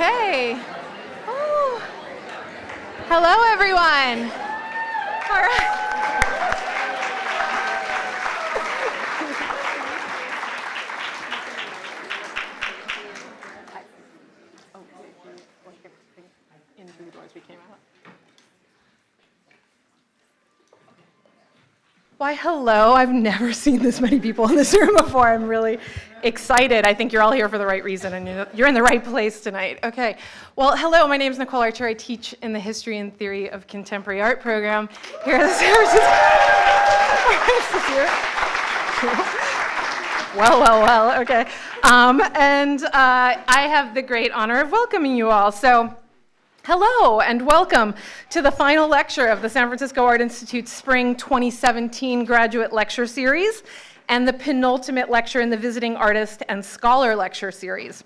Okay. Oh. Hello, everyone. All right. Why, hello. I've never seen this many people in this room before. I'm really excited. I think you're all here for the right reason, and you're in the right place tonight. Okay. Well, hello. My name is Nicole. I teach in the History and Theory of Contemporary Art program here at the San Francisco. Well. Okay. And I have the great honor of welcoming you all. So, hello and welcome to the final lecture of the San Francisco Art Institute's Spring 2017 Graduate Lecture Series and the penultimate lecture in the Visiting Artist and Scholar Lecture Series.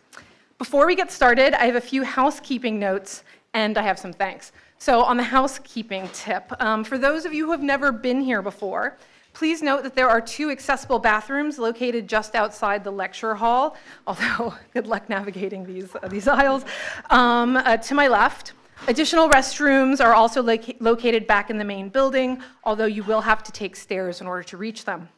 Before we get started, I have a few housekeeping notes and I have some thanks. So on the housekeeping tip, for those of you who have never been here before, please note that there are 2 accessible bathrooms located just outside the lecture hall, although good luck navigating these aisles. To my left, additional restrooms are also located back in the main building, although you will have to take stairs in order to reach them.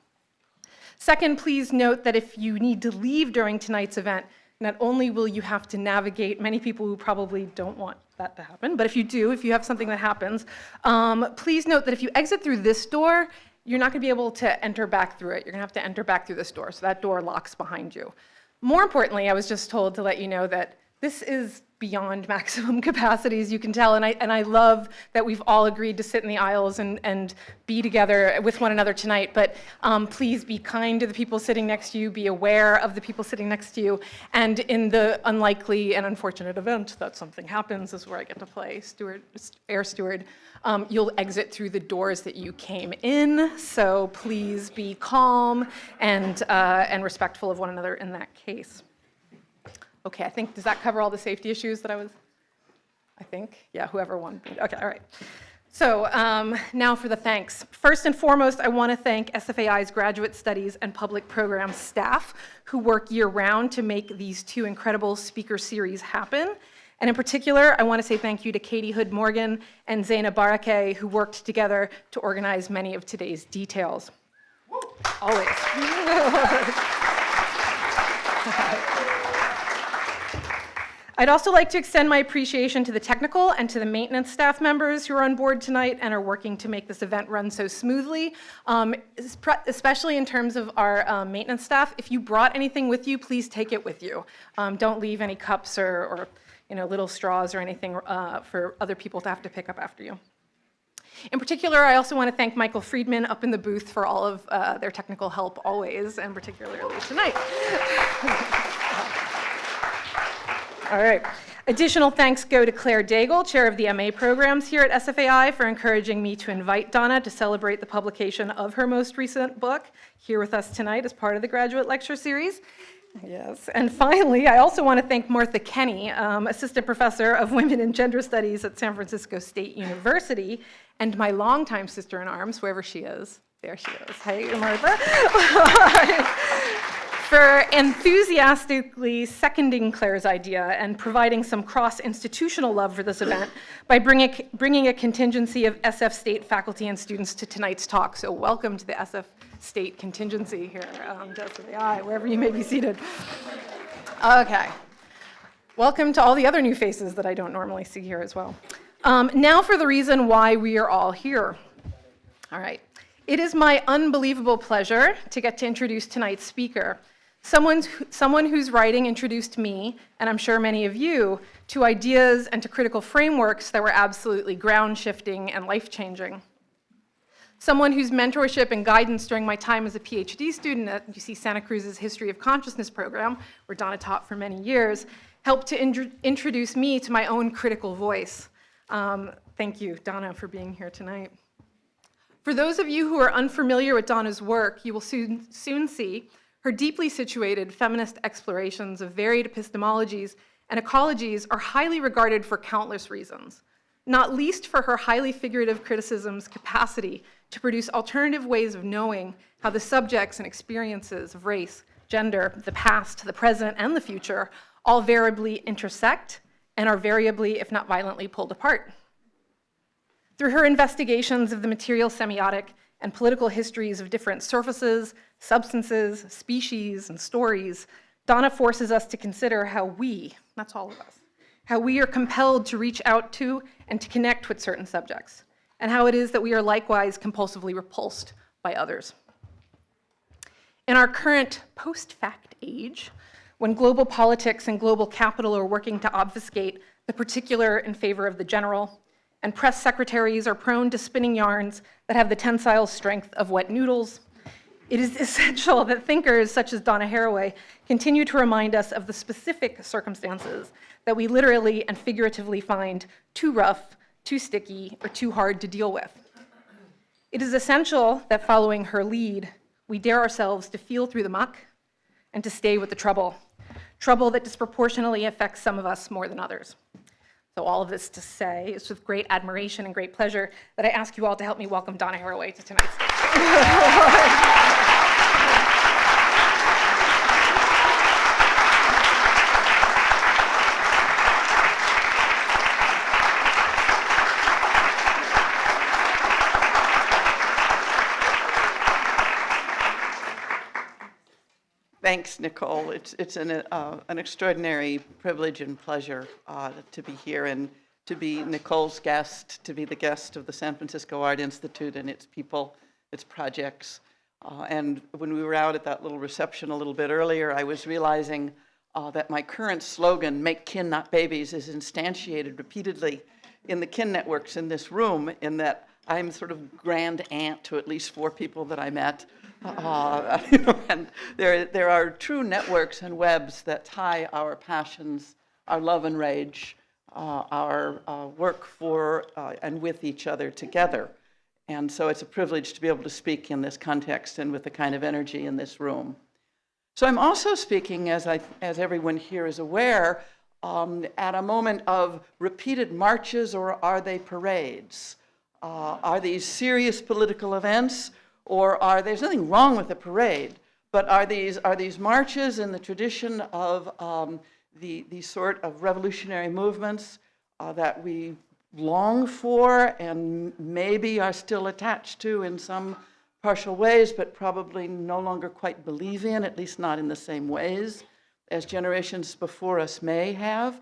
Second, please note that if you need to leave during tonight's event, not only will you have to navigate many people who probably don't want that to happen, but if you have something that happens, please note that if you exit through this door, you're not going to be able to enter back through it. You're going to have to enter back through this door, so that door locks behind you. More importantly, I was just told to let you know that this is beyond maximum capacity, as you can tell, and I love that we've all agreed to sit in the aisles and be together with one another tonight, but please be kind to the people sitting next to you, be aware of the people sitting next to you, and in the unlikely and unfortunate event that something happens, is where I get to play air steward, you'll exit through the doors that you came in, so please be calm and respectful of one another in that case. Okay, does that cover all the safety issues that I think? Yeah, whoever won. Okay, all right. So now for the thanks. First and foremost, I want to thank SFAI's Graduate Studies and Public Programs staff who work year-round to make these 2 incredible speaker series happen. And in particular, I want to say thank you to Katie Hood-Morgan and Zaina Barake, who worked together to organize many of today's details. Always. I'd also like to extend my appreciation to the technical and to the maintenance staff members who are on board tonight and are working to make this event run so smoothly, especially in terms of our maintenance staff. If you brought anything with you, please take it with you. Don't leave any cups or little straws or anything for other people to have to pick up after you. In particular, I also want to thank Michael Friedman up in the booth for all of their technical help always, and particularly tonight. All right. Additional thanks go to Claire Daigle, chair of the MA programs here at SFAI, for encouraging me to invite Donna to celebrate the publication of her most recent book here with us tonight as part of the graduate lecture series. Yes. And finally, I also want to thank Martha Kenny, assistant professor of women and gender studies at San Francisco State University, and my longtime sister-in-arms, wherever she is. There she is. Hey, Martha. For enthusiastically seconding Claire's idea and providing some cross-institutional love for this event by bringing a contingency of SF State faculty and students to tonight's talk. So welcome to the SF State contingency here to SFAI, wherever you may be seated. Okay. Welcome to all the other new faces that I don't normally see here as well. Now for the reason why we are all here. All right. It is my unbelievable pleasure to get to introduce tonight's speaker. Someone whose writing introduced me, and I'm sure many of you, to ideas and to critical frameworks that were absolutely ground-shifting and life-changing. Someone whose mentorship and guidance during my time as a PhD student at UC Santa Cruz's History of Consciousness program, where Donna taught for many years, helped to introduce me to my own critical voice. Thank you, Donna, for being here tonight. For those of you who are unfamiliar with Donna's work, you will soon see her deeply situated feminist explorations of varied epistemologies and ecologies are highly regarded for countless reasons, not least for her highly figurative criticism's capacity to produce alternative ways of knowing how the subjects and experiences of race, gender, the past, the present, and the future all variably intersect and are variably, if not violently, pulled apart. Through her investigations of the material semiotic and political histories of different surfaces, substances, species, and stories, Donna forces us to consider how we, that's all of us, how we are compelled to reach out to and to connect with certain subjects, and how it is that we are likewise compulsively repulsed by others. In our current post-fact age, when global politics and global capital are working to obfuscate the particular in favor of the general, and press secretaries are prone to spinning yarns that have the tensile strength of wet noodles, it is essential that thinkers such as Donna Haraway continue to remind us of the specific circumstances that we literally and figuratively find too rough, too sticky, or too hard to deal with. It is essential that following her lead, we dare ourselves to feel through the muck and to stay with the trouble that disproportionately affects some of us more than others. So all of this to say, it's with great admiration and great pleasure that I ask you all to help me welcome Donna Haraway to tonight's Thanks, Nicole. It's an extraordinary privilege and pleasure to be here and to be Nicole's guest, to be the guest of the San Francisco Art Institute and its people, its projects. And when we were out at that little reception a little bit earlier, I was realizing that my current slogan, "Make kin, not babies," is instantiated repeatedly in the kin networks in this room, in that I'm sort of grand aunt to at least 4 people that I met. And there are true networks and webs that tie our passions, our love and rage, our work for and with each other together. And so it's a privilege to be able to speak in this context and with the kind of energy in this room. So I'm also speaking, as everyone here is aware, at a moment of repeated marches, or are they parades? Are these serious political events? Or there's nothing wrong with a parade, but are these marches in the tradition of the sort of revolutionary movements that we long for and maybe are still attached to in some partial ways, but probably no longer quite believe in, at least not in the same ways as generations before us may have?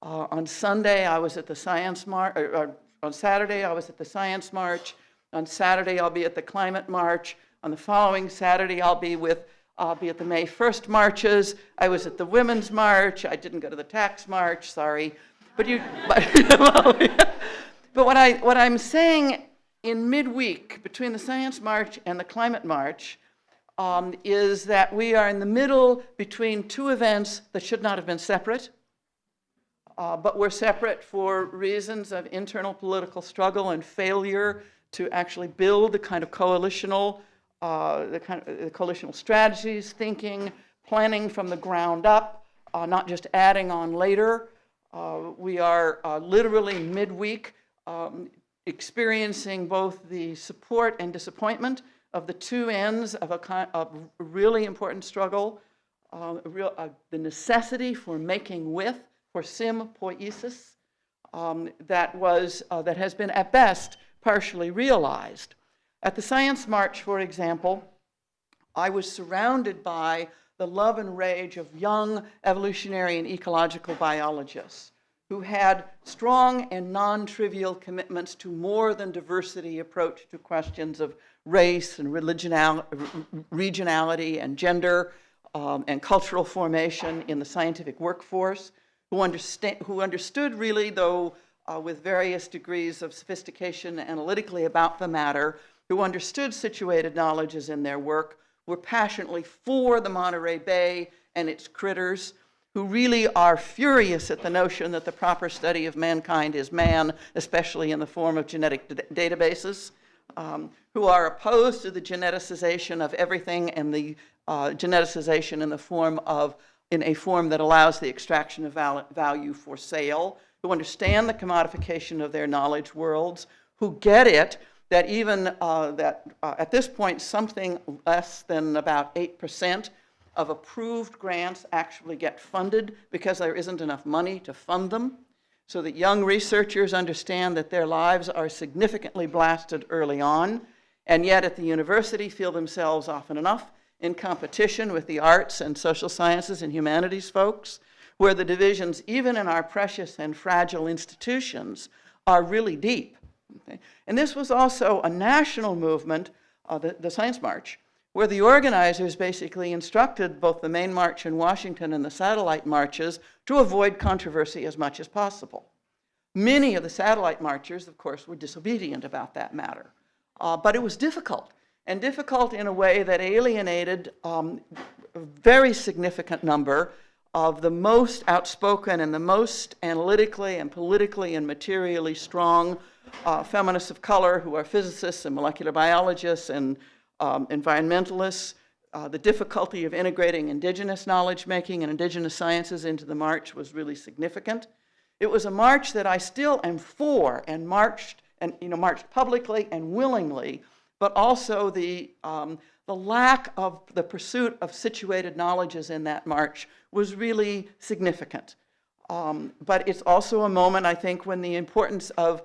On Sunday, I was at the Science March, or on Saturday, I was at the Science March. On Saturday, I'll be at the Climate March. On the following Saturday, I'll be at the May 1st marches. I was at the Women's March. I didn't go to the Tax March, sorry. But what I'm saying in midweek between the Science March and the Climate March is that we are in the middle between 2 events that should not have been separate, but were separate for reasons of internal political struggle and failure to actually build the kind of coalitional strategies, thinking, planning from the ground up, not just adding on later. We are literally midweek experiencing both the support and disappointment of the 2 ends of a really important struggle, the necessity for making with, for sympoiesis, that has been at best partially realized. At the Science March, for example, I was surrounded by the love and rage of young evolutionary and ecological biologists who had strong and non-trivial commitments to more than diversity approach to questions of race and regionality and gender and cultural formation in the scientific workforce, who understood really, though with various degrees of sophistication analytically about the matter, who understood situated knowledges in their work, were passionately for the Monterey Bay and its critters, who really are furious at the notion that the proper study of mankind is man, especially in the form of genetic databases, who are opposed to the geneticization of everything and the geneticization in a form that allows the extraction of value for sale, who understand the commodification of their knowledge worlds, who get it that even at this point, something less than about 8% of approved grants actually get funded because there isn't enough money to fund them. so that young researchers understand that their lives are significantly blasted early on, and yet at the university feel themselves often enough in competition with the arts and social sciences and humanities folks, where the divisions, even in our precious and fragile institutions, are really deep. Okay? And this was also a national movement, the Science March, where the organizers basically instructed both the main march in Washington and the satellite marches to avoid controversy as much as possible. Many of the satellite marchers, of course, were disobedient about that matter. But it was difficult, and difficult in a way that alienated a very significant number of the most outspoken and the most analytically and politically and materially strong feminists of color who are physicists and molecular biologists and environmentalists. The difficulty of integrating indigenous knowledge making and indigenous sciences into the march was really significant. It was a march that I still am for, and marched publicly and willingly, but also the lack of the pursuit of situated knowledges in that march was really significant. But it's also a moment, I think, when the importance of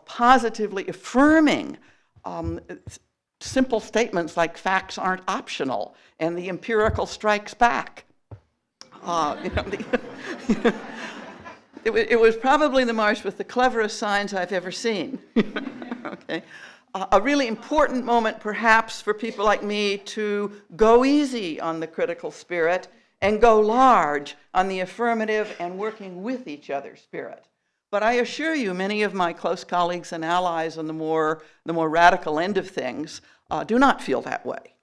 positively affirming simple statements like facts aren't optional and the empirical strikes back. It was probably the march with the cleverest signs I've ever seen. Okay. A really important moment, perhaps, for people like me to go easy on the critical spirit and go large on the affirmative and working with each other spirit. But I assure you, many of my close colleagues and allies on the more radical end of things do not feel that way.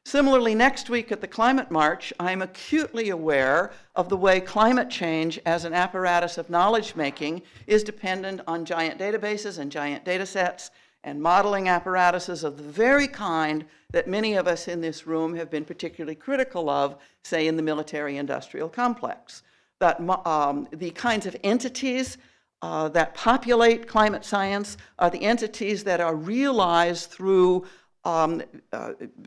Similarly, next week at the Climate March, I'm acutely aware of the way climate change as an apparatus of knowledge making is dependent on giant databases and giant data sets and modeling apparatuses of the very kind that many of us in this room have been particularly critical of, say, in the military-industrial complex. That the kinds of entities that populate climate science are the entities that are realized through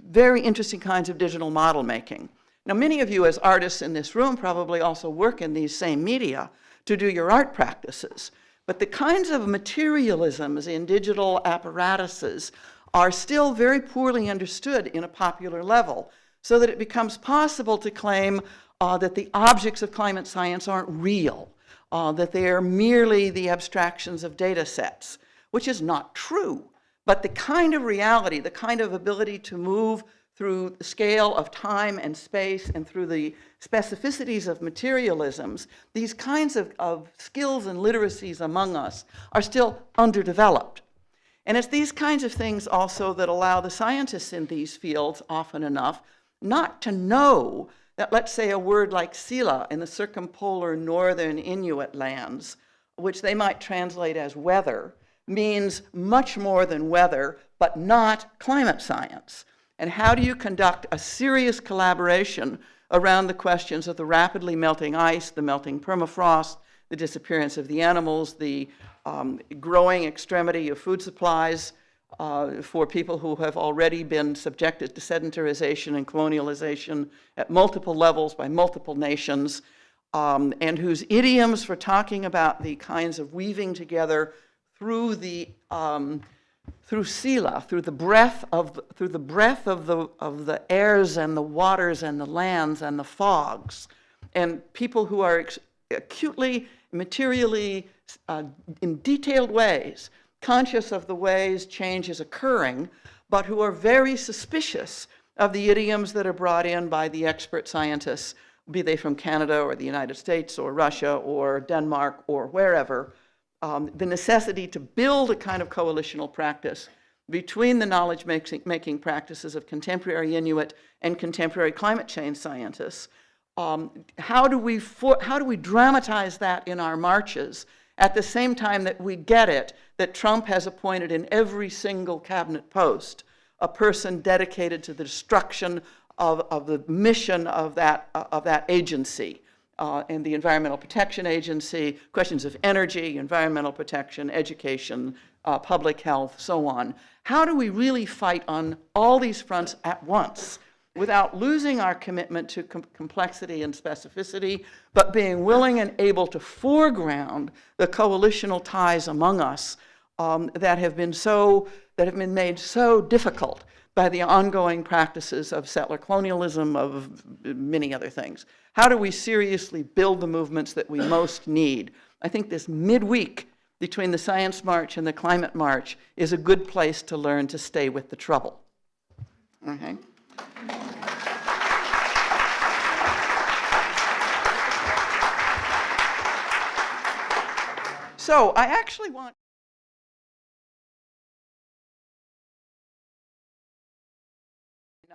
very interesting kinds of digital model making. Now, many of you as artists in this room probably also work in these same media to do your art practices. But the kinds of materialisms in digital apparatuses are still very poorly understood in a popular level, so that it becomes possible to claim that the objects of climate science aren't real, that they are merely the abstractions of data sets, which is not true. But the kind of reality, the kind of ability to move through the scale of time and space and through the specificities of materialisms, these kinds of skills and literacies among us are still underdeveloped. And it's these kinds of things also that allow the scientists in these fields often enough not to know that, let's say, a word like sila in the circumpolar northern Inuit lands, which they might translate as weather, means much more than weather, but not climate science. And how do you conduct a serious collaboration around the questions of the rapidly melting ice, the melting permafrost, the disappearance of the animals, the growing extremity of food supplies for people who have already been subjected to sedentarization and colonialization at multiple levels by multiple nations, and whose idioms for talking about the kinds of weaving together through the through sila, through the breath of the airs and the waters and the lands and the fogs, and people who are acutely, materially, in detailed ways, conscious of the ways change is occurring, but who are very suspicious of the idioms that are brought in by the expert scientists, be they from Canada or the United States or Russia or Denmark or wherever. The necessity to build a kind of coalitional practice between the knowledge-making practices of contemporary Inuit and contemporary climate change scientists. How do we dramatize that in our marches at the same time that we get it that Trump has appointed in every single cabinet post a person dedicated to the destruction of the mission of that agency? And the Environmental Protection Agency, questions of energy, environmental protection, education, public health, so on. How do we really fight on all these fronts at once without losing our commitment to complexity and specificity, but being willing and able to foreground the coalitional ties among us that have been made so difficult by the ongoing practices of settler colonialism, of many other things. How do we seriously build the movements that we most need? I think this midweek between the Science March and the Climate March is a good place to learn to stay with the trouble. Okay? So I actually want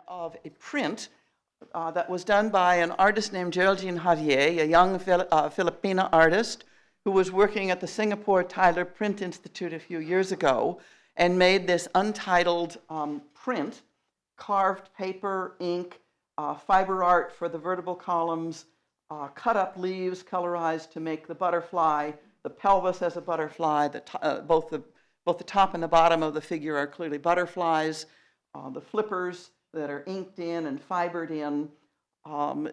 of a print that was done by an artist named Geraldine Javier, a young Filipina artist who was working at the Singapore Tyler Print Institute a few years ago and made this untitled print, carved paper, ink, fiber art for the vertebral columns, cut up leaves colorized to make the butterfly, the pelvis as a butterfly, both the top and the bottom of the figure are clearly butterflies, the flippers that are inked in and fibered in.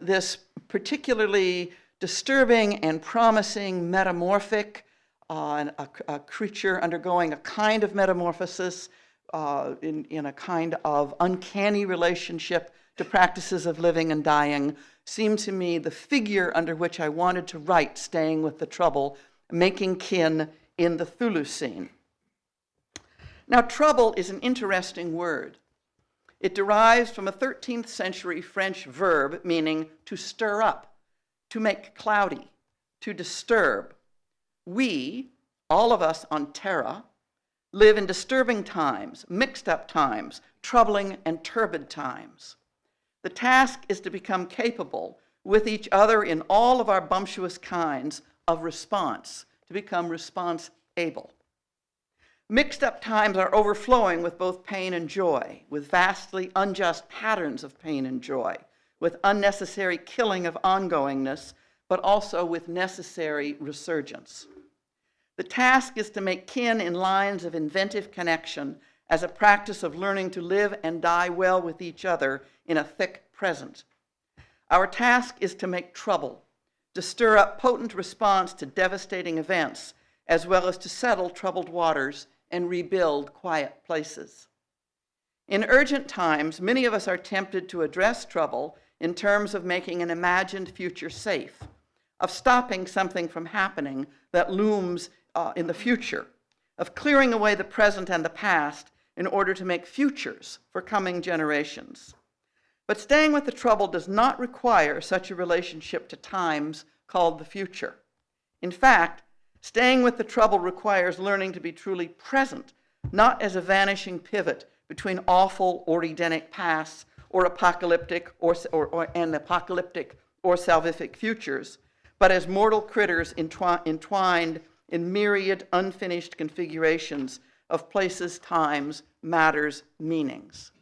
This particularly disturbing and promising metamorphic, a creature undergoing a kind of metamorphosis in a kind of uncanny relationship to practices of living and dying, seemed to me the figure under which I wanted to write Staying with the Trouble, making kin in the Chthulucene. Now, trouble is an interesting word. It derives from a 13th century French verb meaning to stir up, to make cloudy, to disturb. We, all of us on Terra, live in disturbing times, mixed up times, troubling and turbid times. The task is to become capable with each other in all of our bumptious kinds of response, to become response able. Mixed up times are overflowing with both pain and joy, with vastly unjust patterns of pain and joy, with unnecessary killing of ongoingness, but also with necessary resurgence. The task is to make kin in lines of inventive connection as a practice of learning to live and die well with each other in a thick present. Our task is to make trouble, to stir up potent response to devastating events, as well as to settle troubled waters and rebuild quiet places. In urgent times, many of us are tempted to address trouble in terms of making an imagined future safe, of stopping something from happening that looms in the future, of clearing away the present and the past in order to make futures for coming generations. But staying with the trouble does not require such a relationship to times called the future. In fact, staying with the trouble requires learning to be truly present, not as a vanishing pivot between awful or Edenic pasts or apocalyptic or salvific futures, but as mortal critters entwined in myriad unfinished configurations of places, times, matters, meanings.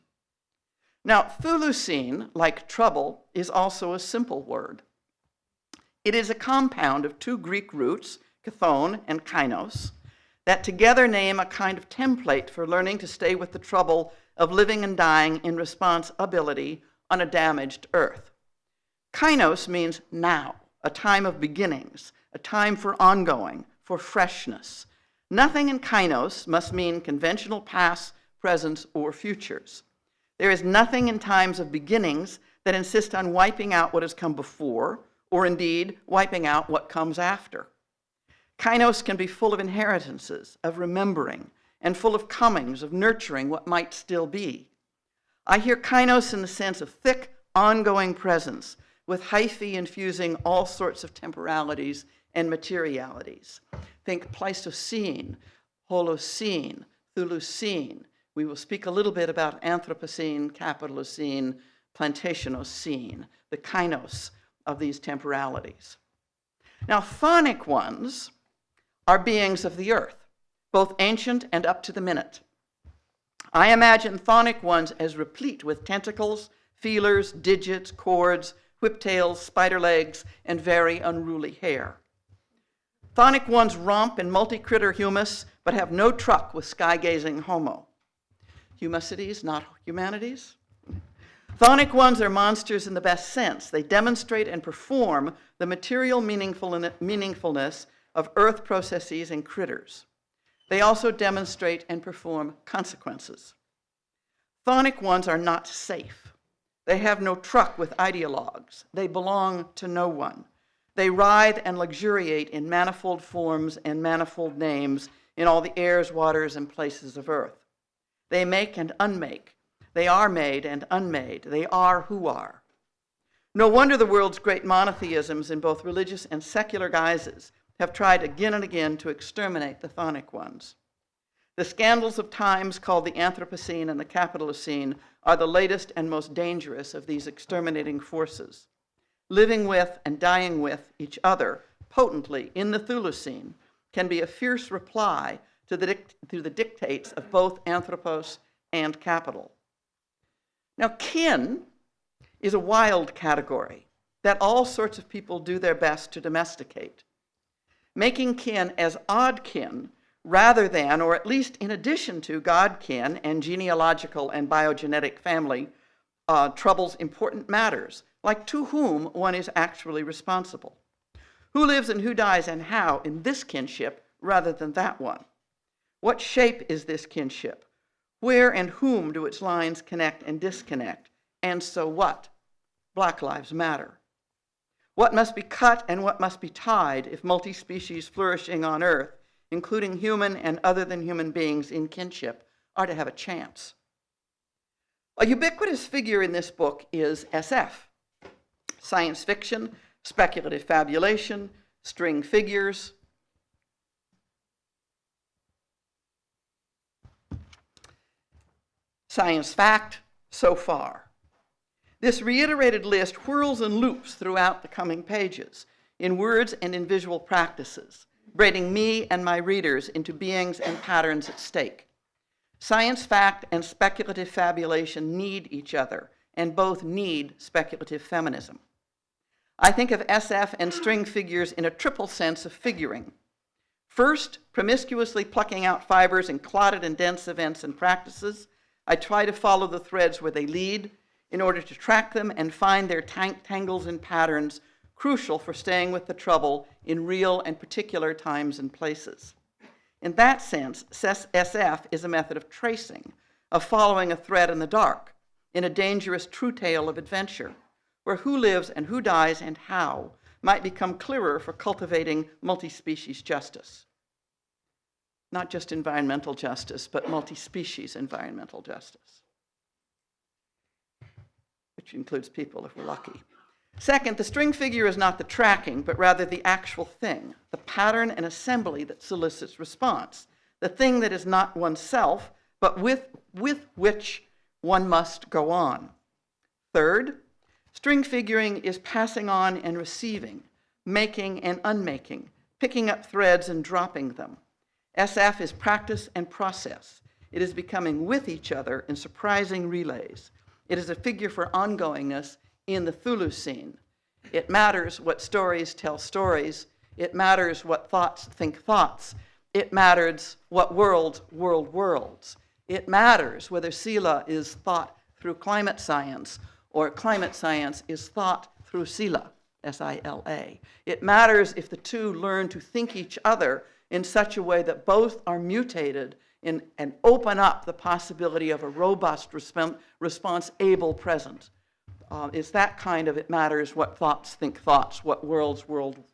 Now, Chthulucene, like trouble, is also a simple word. It is a compound of two Greek roots, chthon and kainos, that together name a kind of template for learning to stay with the trouble of living and dying in responsibility on a damaged earth. Kainos means now, a time of beginnings, a time for ongoing, for freshness. Nothing in kainos must mean conventional past, presents, or futures. There is nothing in times of beginnings that insist on wiping out what has come before, or indeed wiping out what comes after. Kainos can be full of inheritances, of remembering, and full of comings, of nurturing what might still be. I hear kainos in the sense of thick, ongoing presence, with hyphae infusing all sorts of temporalities and materialities. Think Pleistocene, Holocene, Chthulucene. We will speak a little bit about Anthropocene, Capitalocene, Plantationocene, the kainos of these temporalities. Now, chthonic ones are beings of the earth, both ancient and up to the minute. I imagine chthonic ones as replete with tentacles, feelers, digits, cords, whiptails, spider legs, and very unruly hair. Chthonic ones romp in multi-critter humus, but have no truck with sky-gazing homo. Humicities, not humanities. Chthonic ones are monsters in the best sense. They demonstrate and perform the material meaningfulness of earth processes and critters. They also demonstrate and perform consequences. Chthonic ones are not safe. They have no truck with ideologues. They belong to no one. They writhe and luxuriate in manifold forms and manifold names in all the airs, waters, and places of earth. They make and unmake. They are made and unmade. They are who are. No wonder the world's great monotheisms in both religious and secular guises have tried again and again to exterminate the chthonic ones. The scandals of times called the Anthropocene and the Capitalocene are the latest and most dangerous of these exterminating forces. Living with and dying with each other potently in the Chthulucene can be a fierce reply to the dictates of both Anthropos and Capital. Now, kin is a wild category that all sorts of people do their best to domesticate. Making kin as odd kin rather than, or at least in addition to, godkin and genealogical and biogenetic family troubles important matters, like to whom one is actually responsible. Who lives and who dies and how in this kinship rather than that one? What shape is this kinship? Where and whom do its lines connect and disconnect? And so what? Black Lives Matter. What must be cut and what must be tied if multi-species flourishing on Earth, including human and other than human beings in kinship, are to have a chance? A ubiquitous figure in this book is SF. Science fiction, speculative fabulation, string figures. Science fact, so far. This reiterated list whirls and loops throughout the coming pages, in words and in visual practices, braiding me and my readers into beings and patterns at stake. Science fact and speculative fabulation need each other, and both need speculative feminism. I think of SF and string figures in a triple sense of figuring. First, promiscuously plucking out fibers in clotted and dense events and practices, I try to follow the threads where they lead in order to track them and find their tangles and patterns crucial for staying with the trouble in real and particular times and places. In that sense, SF is a method of tracing, of following a thread in the dark, in a dangerous true tale of adventure, where who lives and who dies and how might become clearer for cultivating multi-species justice. Not just environmental justice, but multi-species environmental justice, which includes people if we're lucky. Second, the string figure is not the tracking, but rather the actual thing, the pattern and assembly that solicits response, the thing that is not oneself, but with which one must go on. Third, string figuring is passing on and receiving, making and unmaking, picking up threads and dropping them. SF is practice and process. It is becoming with each other in surprising relays. It is a figure for ongoingness in the Chthulucene. It matters what stories tell stories. It matters what thoughts think thoughts. It matters what worlds worlds. It matters whether Sila is thought through climate science or climate science is thought through Sila, S-I-L-A. It matters if the two learn to think each other in such a way that both are mutated and open up the possibility of a robust response able present. It's that kind of it matters what thoughts think thoughts, what worlds worlds.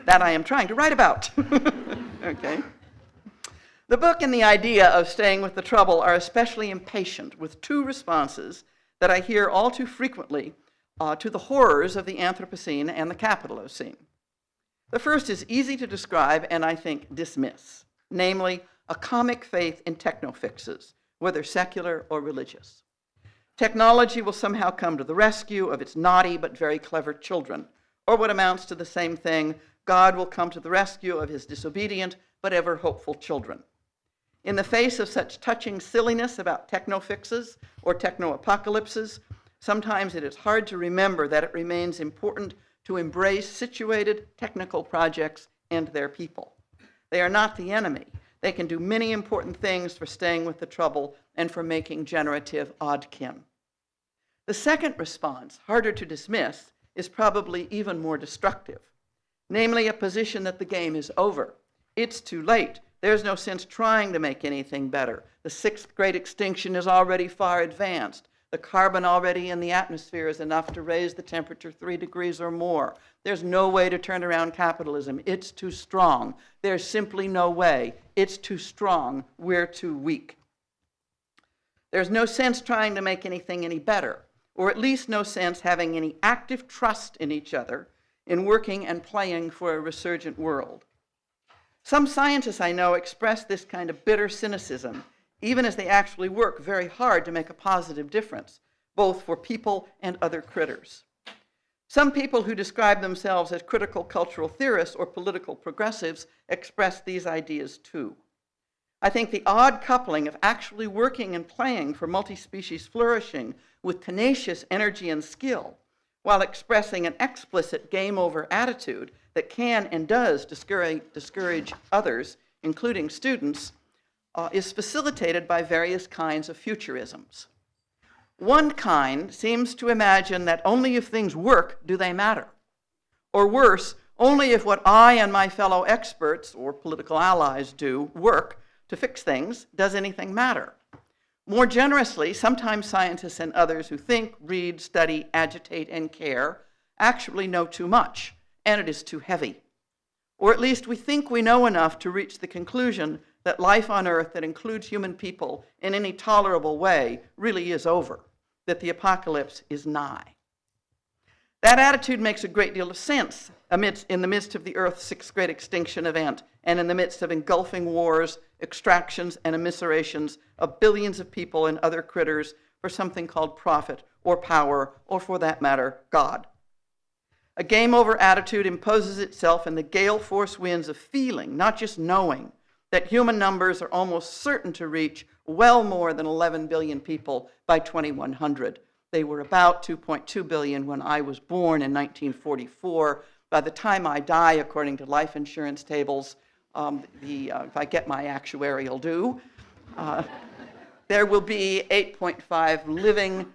That I am trying to write about. Okay. The book and the idea of staying with the trouble are especially impatient with two responses that I hear all too frequently to the horrors of the Anthropocene and the Capitalocene. The first is easy to describe and I think dismiss, namely a comic faith in techno-fixes, whether secular or religious. Technology will somehow come to the rescue of its naughty but very clever children, or what amounts to the same thing, God will come to the rescue of his disobedient but ever hopeful children. In the face of such touching silliness about techno-fixes or techno-apocalypses, sometimes it is hard to remember that it remains important to embrace situated technical projects and their people. They are not the enemy. They can do many important things for staying with the trouble and for making generative oddkin. The second response, harder to dismiss, is probably even more destructive, namely a position that the game is over. It's too late. There's no sense trying to make anything better. The sixth great extinction is already far advanced. The carbon already in the atmosphere is enough to raise the temperature 3 degrees or more. There's no way to turn around capitalism. It's too strong. There's simply no way. It's too strong. We're too weak. There's no sense trying to make anything any better, or at least no sense having any active trust in each other in working and playing for a resurgent world. Some scientists I know express this kind of bitter cynicism, even as they actually work very hard to make a positive difference, both for people and other critters. Some people who describe themselves as critical cultural theorists or political progressives express these ideas too. I think the odd coupling of actually working and playing for multi-species flourishing with tenacious energy and skill, while expressing an explicit game-over attitude that can and does discourage others, including students, is facilitated by various kinds of futurisms. One kind seems to imagine that only if things work do they matter. Or worse, only if what I and my fellow experts or political allies do work to fix things does anything matter. More generously, sometimes scientists and others who think, read, study, agitate, and care actually know too much, and it is too heavy. Or at least we think we know enough to reach the conclusion that life on Earth that includes human people in any tolerable way really is over, that the apocalypse is nigh. That attitude makes a great deal of sense in the midst of the Earth's sixth great extinction event and in the midst of engulfing wars, extractions, and immiserations of billions of people and other critters for something called profit or power, or for that matter, God. A game-over attitude imposes itself in the gale force winds of feeling, not just knowing, that human numbers are almost certain to reach well more than 11 billion people by 2100. They were about 2.2 billion when I was born in 1944. By the time I die, according to life insurance tables, if I get my actuarial due, there will be 8.5 living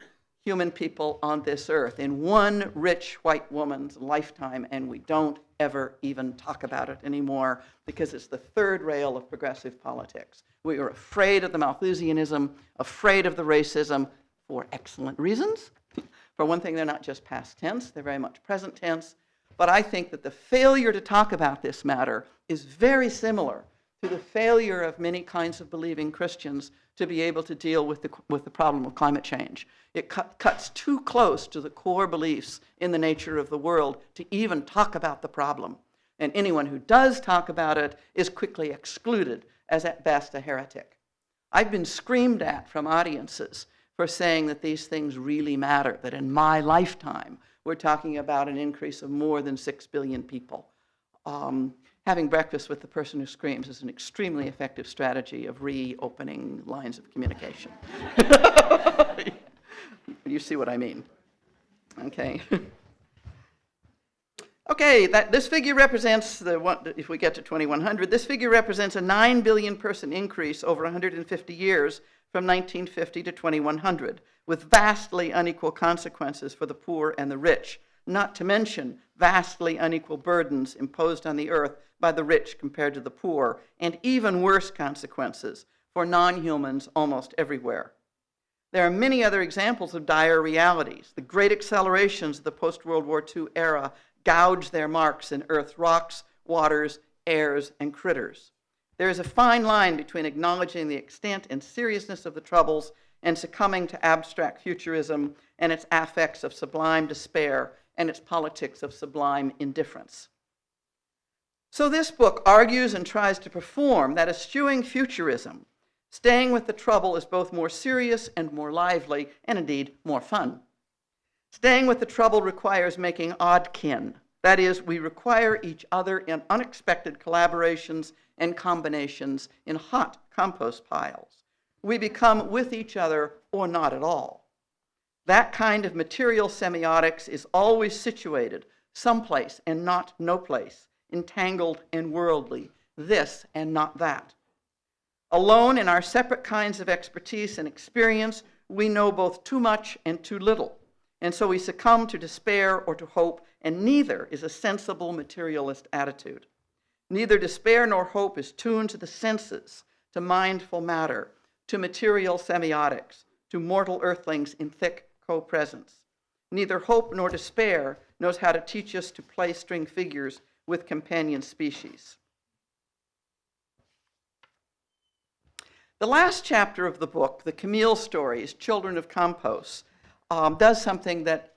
human people on this earth in one rich white woman's lifetime, and we don't ever even talk about it anymore because it's the third rail of progressive politics. We are afraid of the Malthusianism, afraid of the racism for excellent reasons. For one thing, they're not just past tense, they're very much present tense. But I think that the failure to talk about this matter is very similar to the failure of many kinds of believing Christians to be able to deal with the problem of climate change. It cuts too close to the core beliefs in the nature of the world to even talk about the problem. And anyone who does talk about it is quickly excluded as at best a heretic. I've been screamed at from audiences for saying that these things really matter, that in my lifetime we're talking about an increase of more than 6 billion people. Having breakfast with the person who screams is an extremely effective strategy of reopening lines of communication. You see what I mean. Okay. Okay, this figure represents, if we get to 2100, this figure represents a 9 billion person increase over 150 years from 1950 to 2100, with vastly unequal consequences for the poor and the rich, not to mention vastly unequal burdens imposed on the earth by the rich compared to the poor, and even worse consequences for non-humans almost everywhere. There are many other examples of dire realities. The great accelerations of the post-World War II era gouge their marks in Earth's rocks, waters, airs, and critters. There is a fine line between acknowledging the extent and seriousness of the troubles and succumbing to abstract futurism and its affects of sublime despair and its politics of sublime indifference. So this book argues and tries to perform that eschewing futurism, staying with the trouble, is both more serious and more lively, and indeed more fun. Staying with the trouble requires making oddkin. That is, we require each other in unexpected collaborations and combinations in hot compost piles. We become with each other or not at all. That kind of material semiotics is always situated someplace and not no place, entangled and worldly, this and not that. Alone in our separate kinds of expertise and experience, we know both too much and too little. And so we succumb to despair or to hope, and neither is a sensible materialist attitude. Neither despair nor hope is tuned to the senses, to mindful matter, to material semiotics, to mortal earthlings in thick co-presence. Neither hope nor despair knows how to teach us to play string figures with companion species. The last chapter of the book, the Camille stories, Children of Compost, does something that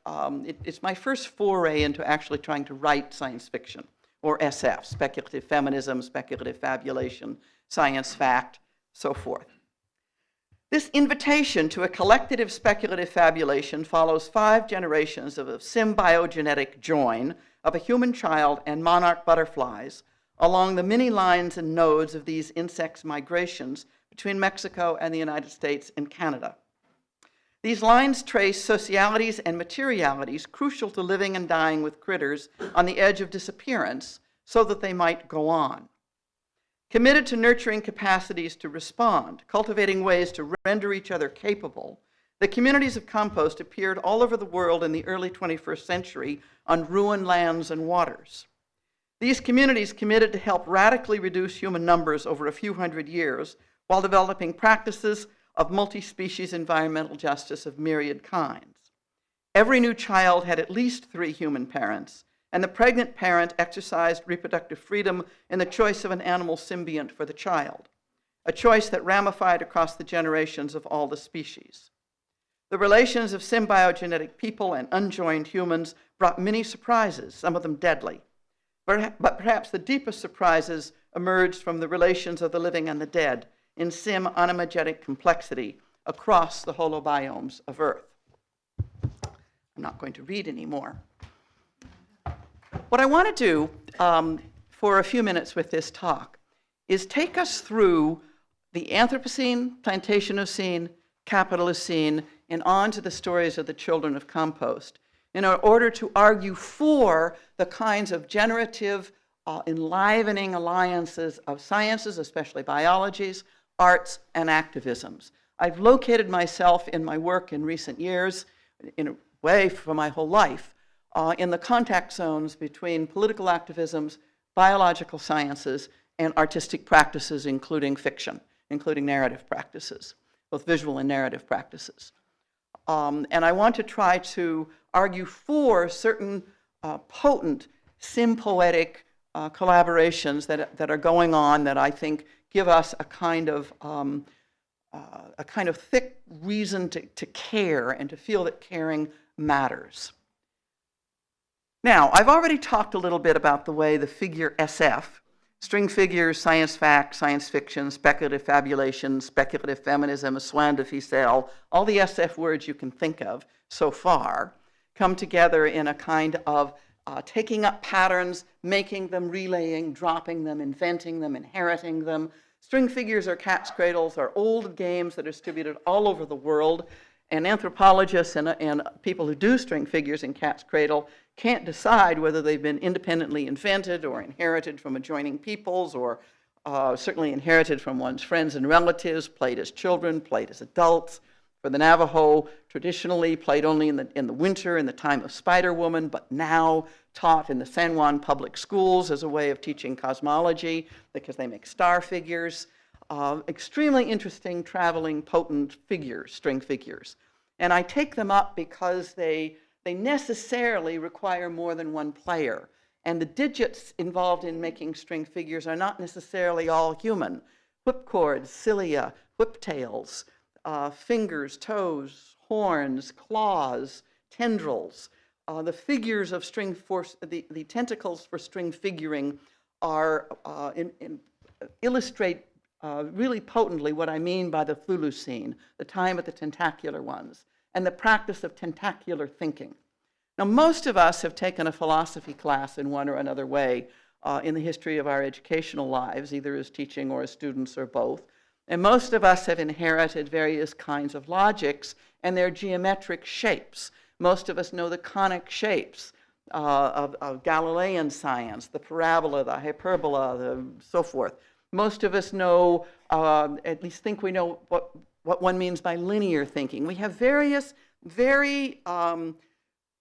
it's my first foray into actually trying to write science fiction, or SF, speculative feminism, speculative fabulation, science fact, so forth. This invitation to a collective speculative fabulation follows 5 generations of a symbiogenetic join of a human child and monarch butterflies along the many lines and nodes of these insects' migrations between Mexico and the United States and Canada. These lines trace socialities and materialities crucial to living and dying with critters on the edge of disappearance so that they might go on. Committed to nurturing capacities to respond, cultivating ways to render each other capable, the communities of compost appeared all over the world in the early 21st century on ruined lands and waters. These communities committed to help radically reduce human numbers over a few hundred years while developing practices of multi-species environmental justice of myriad kinds. Every new child had at least 3 human parents, and the pregnant parent exercised reproductive freedom in the choice of an animal symbiont for the child, a choice that ramified across the generations of all the species. The relations of symbiogenetic people and unjoined humans brought many surprises, some of them deadly. But perhaps the deepest surprises emerged from the relations of the living and the dead in sim-onomagetic complexity across the holobiomes of Earth. I'm not going to read anymore. What I want to do for a few minutes with this talk is take us through the Anthropocene, Plantationocene, Capitalocene, and on to the stories of the children of compost in order to argue for the kinds of generative, enlivening alliances of sciences, especially biologies, arts, and activisms. I've located myself in my work in recent years, in a way for my whole life, in the contact zones between political activisms, biological sciences, and artistic practices, including fiction, including narrative practices, both visual and narrative practices. And I want to try to argue for certain potent sympoetic collaborations that are going on that I think give us a kind of thick reason to care and to feel that caring matters. Now, I've already talked a little bit about the way the figure SF, string figures, science fact, science fiction, speculative fabulation, speculative feminism, soin de ficelle, all the SF words you can think of so far, come together in a kind of taking up patterns, making them, relaying, dropping them, inventing them, inheriting them. String figures or cat's cradles are old games that are distributed all over the world, and anthropologists and people who do string figures in cat's cradle can't decide whether they've been independently invented or inherited from adjoining peoples, or certainly inherited from one's friends and relatives, played as children, played as adults. For the Navajo, traditionally played only in the winter, in the time of Spider-Woman, but now taught in the San Juan public schools as a way of teaching cosmology because they make star figures. Extremely interesting, traveling, potent figures, string figures. And I take them up because they necessarily require more than one player. And the digits involved in making string figures are not necessarily all human. Whipcords, cilia, whiptails, fingers, toes, horns, claws, tendrils. The figures of string force, the tentacles for string figuring are illustrate really potently what I mean by the Chthulucene, the time of the tentacular ones, and the practice of tentacular thinking. Now, most of us have taken a philosophy class in one or another way in the history of our educational lives, either as teaching or as students or both. And most of us have inherited various kinds of logics and their geometric shapes. Most of us know the conic shapes of Galilean science, the parabola, the hyperbola, so forth. Most of us know, at least think we know what one means by linear thinking. We have various very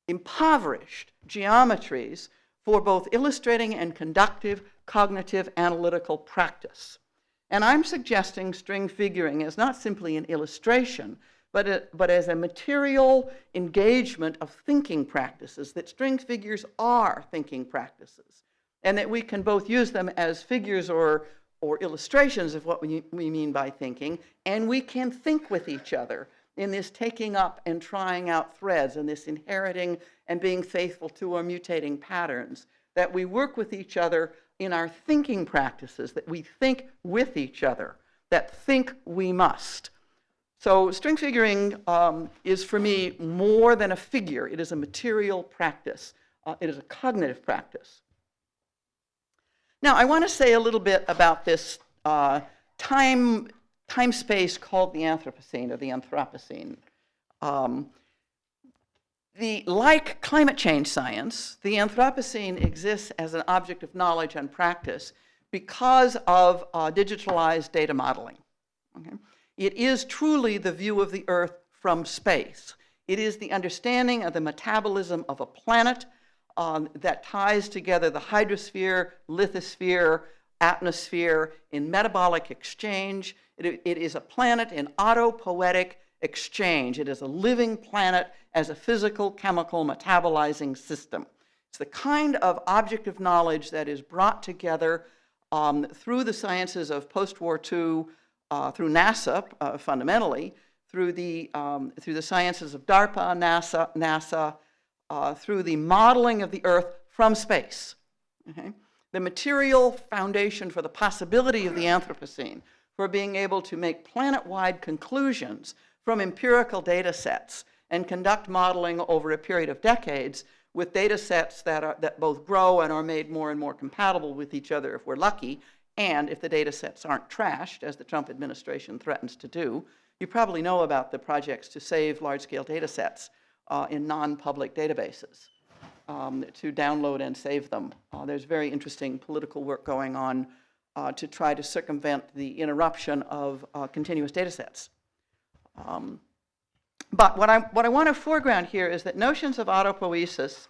impoverished geometries for both illustrating and conductive cognitive analytical practice. And I'm suggesting string figuring as not simply an illustration, but as a material engagement of thinking practices, that string figures are thinking practices, and that we can both use them as figures or illustrations of what we mean by thinking, and we can think with each other in this taking up and trying out threads, and this inheriting and being faithful to our mutating patterns, that we work with each other in our thinking practices, that we think with each other, that think we must. So string figuring is for me more than a figure. It is a material practice. It is a cognitive practice. Now, I want to say a little bit about this time space called the Anthropocene, or the Anthropocene. Like climate change science, the Anthropocene exists as an object of knowledge and practice because of digitalized data modeling. Okay? It is truly the view of the Earth from space. It is the understanding of the metabolism of a planet that ties together the hydrosphere, lithosphere, atmosphere in metabolic exchange. It is a planet in autopoietic exchange. It is a living planet as a physical, chemical, metabolizing system. It's the kind of object of knowledge that is brought together through the sciences of post-war II, through NASA, fundamentally, through the sciences of DARPA, NASA, through the modeling of the Earth from space. Okay? The material foundation for the possibility of the Anthropocene, for being able to make planet-wide conclusions from empirical data sets and conduct modeling over a period of decades with data sets that both grow and are made more and more compatible with each other if we're lucky, and if the data sets aren't trashed, as the Trump administration threatens to do. You probably know about the projects to save large-scale data sets in non-public databases, to download and save them. There's very interesting political work going on to try to circumvent the interruption of continuous data sets. But what I want to foreground here is that notions of autopoiesis,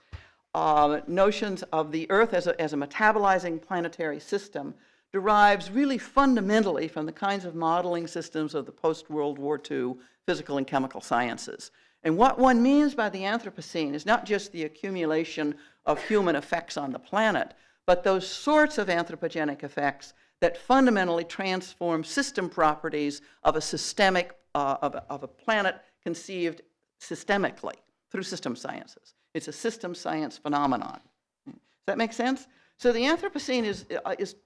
notions of the Earth as a metabolizing planetary system, derives really fundamentally from the kinds of modeling systems of the post-World War II physical and chemical sciences. And what one means by the Anthropocene is not just the accumulation of human effects on the planet, but those sorts of anthropogenic effects that fundamentally transform system properties of a systemic, of a planet conceived systemically through system sciences. It's a system science phenomenon. Does that make sense? So the Anthropocene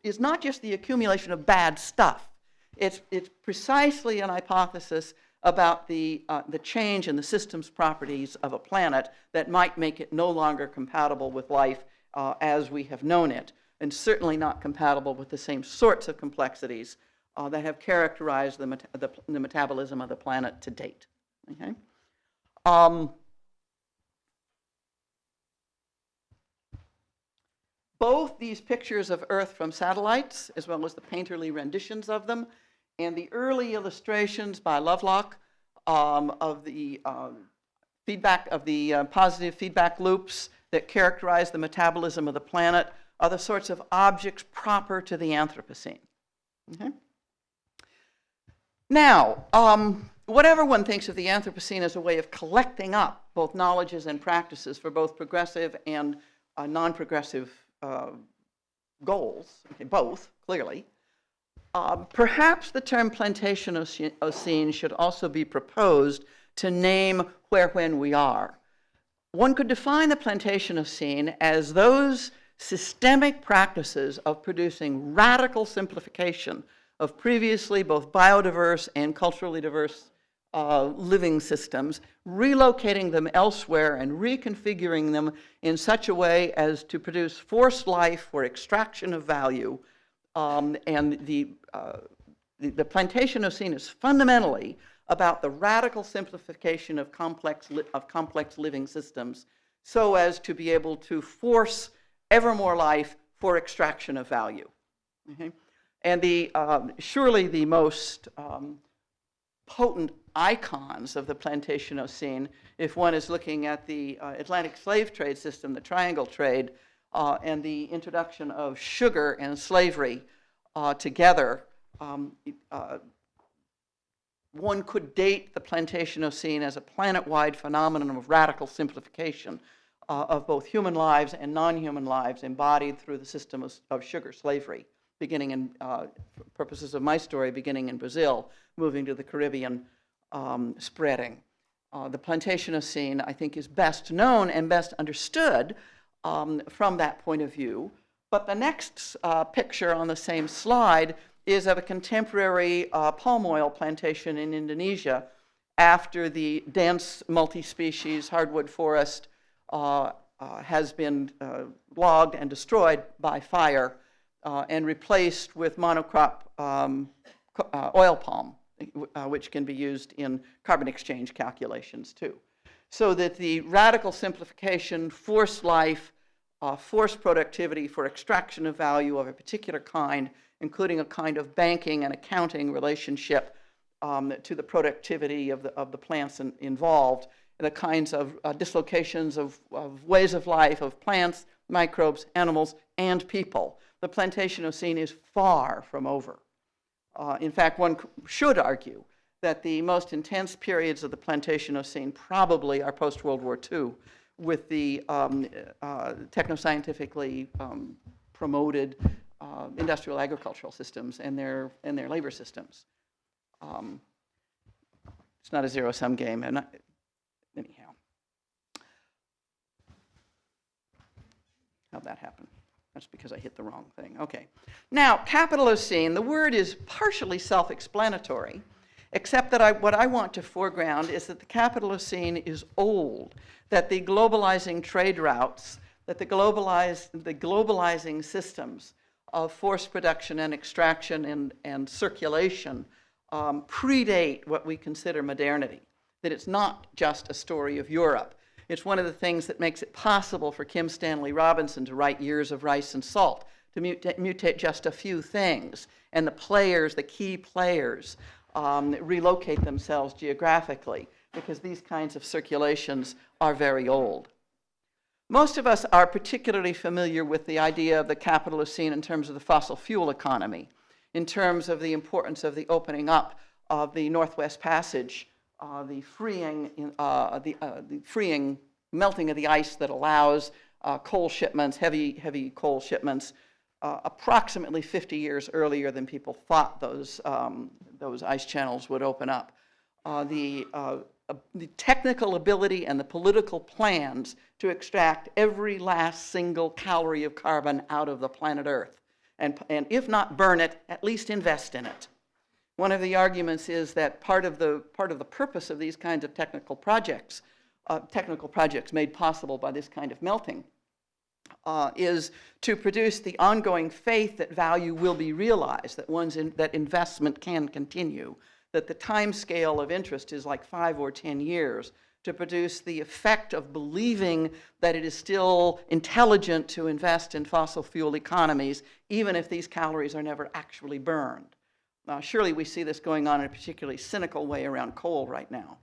is not just the accumulation of bad stuff. It's precisely an hypothesis about the change in the systems properties of a planet that might make it no longer compatible with life as we have known it, and certainly not compatible with the same sorts of complexities that have characterized the metabolism of the planet to date. Okay? Both these pictures of Earth from satellites, as well as the painterly renditions of them, and the early illustrations by Lovelock of the feedback, of the positive feedback loops that characterize the metabolism of the planet, are the sorts of objects proper to the Anthropocene. Okay? Now, whatever one thinks of the Anthropocene as a way of collecting up both knowledges and practices for both progressive and non-progressive goals, okay, both, clearly, perhaps the term Plantationocene should also be proposed to name where, when we are. One could define the Plantationocene as those systemic practices of producing radical simplification of previously both biodiverse and culturally diverse living systems, relocating them elsewhere and reconfiguring them in such a way as to produce forced life for extraction of value. And the Plantationocene is fundamentally about the radical simplification of complex living systems so as to be able to force ever more life for extraction of value. Okay? And surely the most potent icons of the Plantationocene, if one is looking at the Atlantic slave trade system, the triangle trade, and the introduction of sugar and slavery together, one could date the Plantationocene as a planet-wide phenomenon of radical simplification of both human lives and non-human lives embodied through the system of sugar slavery, beginning in, purposes of my story, beginning in Brazil, moving to the Caribbean, spreading. The Plantationocene, I think, is best known and best understood from that point of view. But the next picture on the same slide is of a contemporary palm oil plantation in Indonesia after the dense multi-species hardwood forest has been logged and destroyed by fire and replaced with monocrop oil palm, which can be used in carbon exchange calculations too. So that the radical simplification, forced life, forced productivity for extraction of value of a particular kind, including a kind of banking and accounting relationship to the productivity of the plants involved, the kinds of dislocations of ways of life of plants, microbes, animals, and people. The Plantationocene is far from over. In fact, one should argue that the most intense periods of the Plantationocene probably are post-World War II, with the technoscientifically promoted industrial agricultural systems and their labor systems. It's not a zero-sum game, and anyhow. How'd that happen? That's because I hit the wrong thing. Okay. Now, Capitalocene, the word is partially self-explanatory, except that what I want to foreground is that the Capitalocene is old, that the globalizing trade routes, that the globalizing systems of forced production and extraction and circulation predate what we consider modernity, that it's not just a story of Europe. It's one of the things that makes it possible for Kim Stanley Robinson to write Years of Rice and Salt, to mutate just a few things, and the players, the key players, relocate themselves geographically, because these kinds of circulations are very old. Most of us are particularly familiar with the idea of the Capitalocene in terms of the fossil fuel economy, in terms of the importance of the opening up of the Northwest Passage, the freeing melting of the ice that allows coal shipments, heavy coal shipments, approximately 50 years earlier than people thought those ice channels would open up. The technical ability and the political plans to extract every last single calorie of carbon out of the planet Earth, and if not burn it, at least invest in it. One of the arguments is that part of the purpose of these kinds of technical projects made possible by this kind of melting, is to produce the ongoing faith that value will be realized, that investment can continue, that the time scale of interest is like 5 or 10 years, to produce the effect of believing that it is still intelligent to invest in fossil fuel economies, even if these calories are never actually burned. Surely we see this going on in a particularly cynical way around coal right now.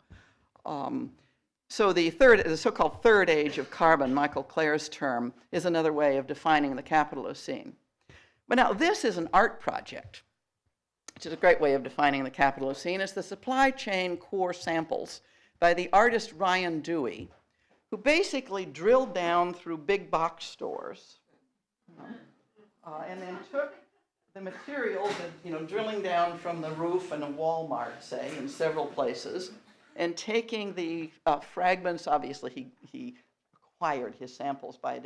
So the so-called third age of carbon, Michael Clare's term, is another way of defining the Capitalocene. But now this is an art project, which is a great way of defining the Capitalocene. It's the supply chain core samples by the artist Ryan Dewey, who basically drilled down through big box stores and then took the material, drilling down from the roof in a Walmart, say, in several places, and taking the fragments. Obviously, he acquired his samples by a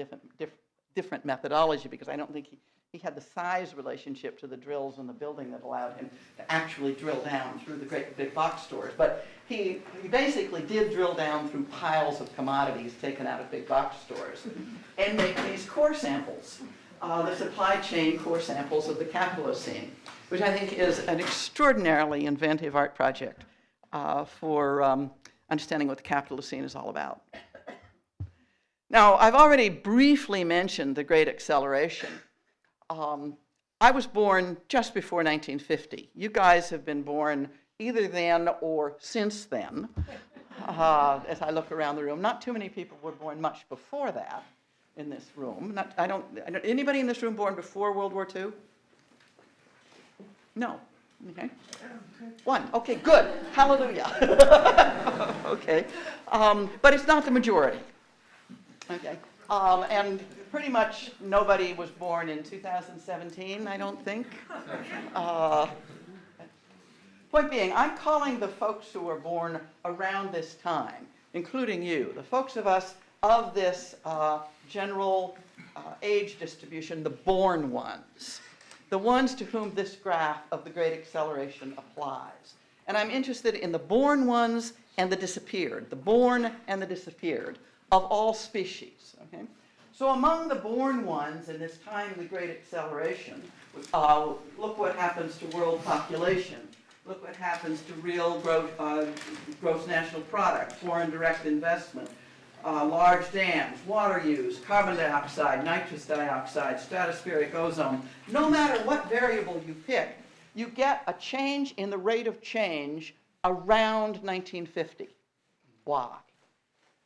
different methodology, because I don't think he had the size relationship to the drills in the building that allowed him to actually drill down through the great big box stores. But he basically did drill down through piles of commodities taken out of big box stores and make these core samples. The supply chain core samples of the Capitalocene, which I think is an extraordinarily inventive art project for understanding what the Capitalocene is all about. Now, I've already briefly mentioned the Great Acceleration. I was born just before 1950. You guys have been born either then or since then. As I look around the room, not too many people were born much before that in this room. Anybody in this room born before World War II? No. Okay. One. Okay, good. Hallelujah. Okay. But it's not the majority. Okay. And pretty much nobody was born in 2017, I don't think. Point being, I'm calling the folks who were born around this time, including you, the folks of us of this general age distribution, the born ones, the ones to whom this graph of the Great Acceleration applies. And I'm interested in the born ones and the disappeared, the born and the disappeared of all species. Okay? So among the born ones in this time of the Great Acceleration, look what happens to world population. Look what happens to real gross national product, foreign direct investment, large dams, water use, carbon dioxide, nitrous dioxide, stratospheric ozone. No matter what variable you pick, you get a change in the rate of change around 1950. Why?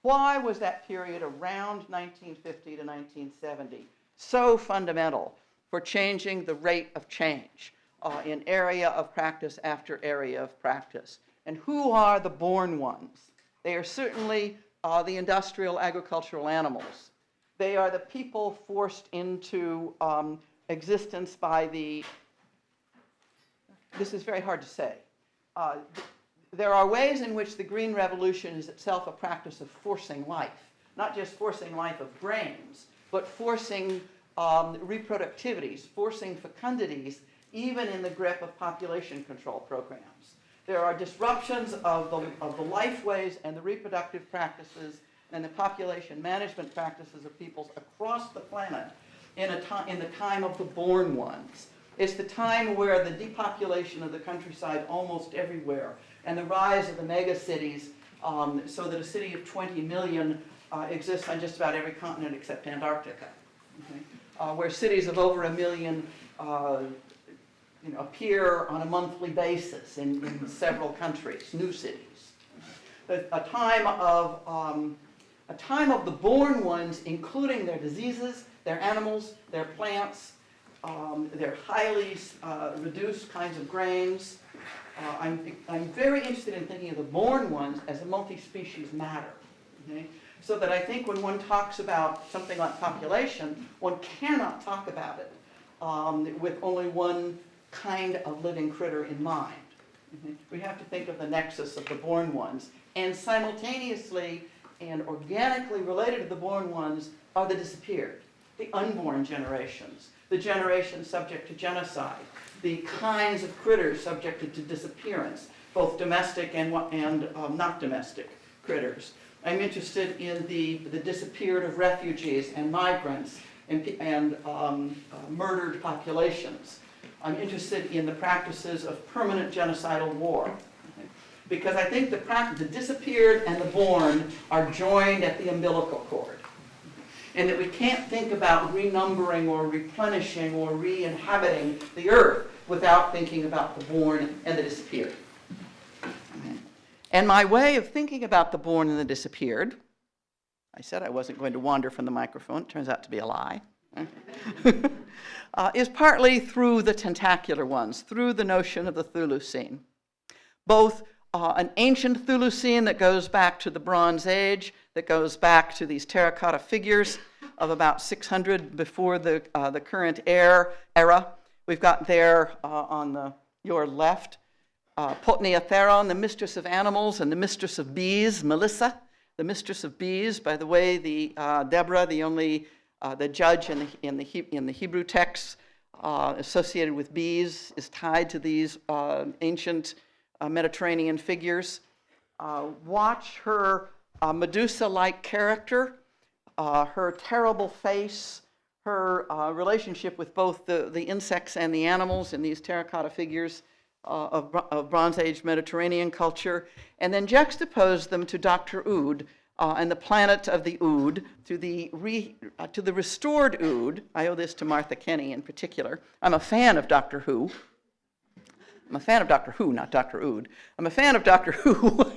Why was that period around 1950 to 1970 so fundamental for changing the rate of change in area of practice after area of practice? And who are the born ones? They are certainly the industrial agricultural animals. They are the people forced into existence by the, this is very hard to say. There are ways in which the Green Revolution is itself a practice of forcing life, not just forcing life of brains, but forcing reproductivities, forcing fecundities, even in the grip of population control programs. There are disruptions of the life ways and the reproductive practices and the population management practices of peoples across the planet in the time of the born ones. It's the time where the depopulation of the countryside almost everywhere and the rise of the megacities, so that a city of 20 million exists on just about every continent except Antarctica, okay? Where cities of over 1 million appear on a monthly basis in several countries, new cities. A time of the born ones, including their diseases, their animals, their plants, their highly reduced kinds of grains. I'm very interested in thinking of the born ones as a multi-species matter. Okay? So that I think when one talks about something like population, one cannot talk about it with only one kind of living critter in mind. Okay? We have to think of the nexus of the born ones. And simultaneously and organically related to the born ones are the disappeared, the unborn generations, the generations subject to genocide, the kinds of critters subjected to disappearance, both domestic and not domestic critters. I'm interested in the disappeared of refugees and migrants and murdered populations. I'm interested in the practices of permanent genocidal war. Okay? Because I think the disappeared and the born are joined at the umbilical cord. And that we can't think about renumbering or replenishing or re-inhabiting the earth without thinking about the born and the disappeared. And my way of thinking about the born and the disappeared, I said I wasn't going to wander from the microphone, it turns out to be a lie, is partly through the tentacular ones, through the notion of the Chthulucene. Both an ancient Chthulucene that goes back to the Bronze Age, that goes back to these terracotta figures of about 600 before the current era. We've got there on your left, Potnia Theron, the mistress of animals and the mistress of bees, Melissa, the mistress of bees. By the way, Deborah, the judge in the Hebrew texts associated with bees, is tied to these ancient Mediterranean figures. Watch her Medusa-like character, her terrible face, her relationship with both the insects and the animals in these terracotta figures of Bronze Age Mediterranean culture, and then juxtapose them to Dr. Oud, and the planet of the Ood to the restored Ood. I owe this to Martha Kenney in particular. I'm a fan of Doctor Who. I'm a fan of Doctor Who, not Dr. Ood. I'm a fan of Doctor Who.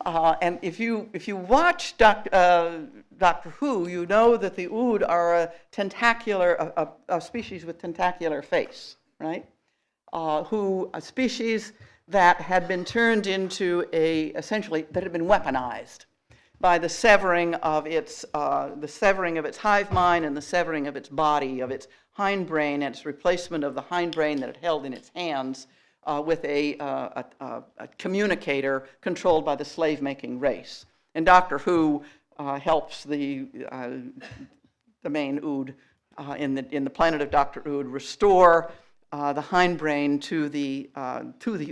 And if you watch Doctor Who, you know that the Ood are a tentacular, a species with tentacular face, right? A species that had been turned into essentially, that had been weaponized by the severing of its hive mind and the severing of its body, of its hindbrain, and its replacement of the hindbrain that it held in its hands with a communicator controlled by the slave-making race. And Doctor Who helps the main Ood in the planet of Dr. Ood restore the hindbrain to the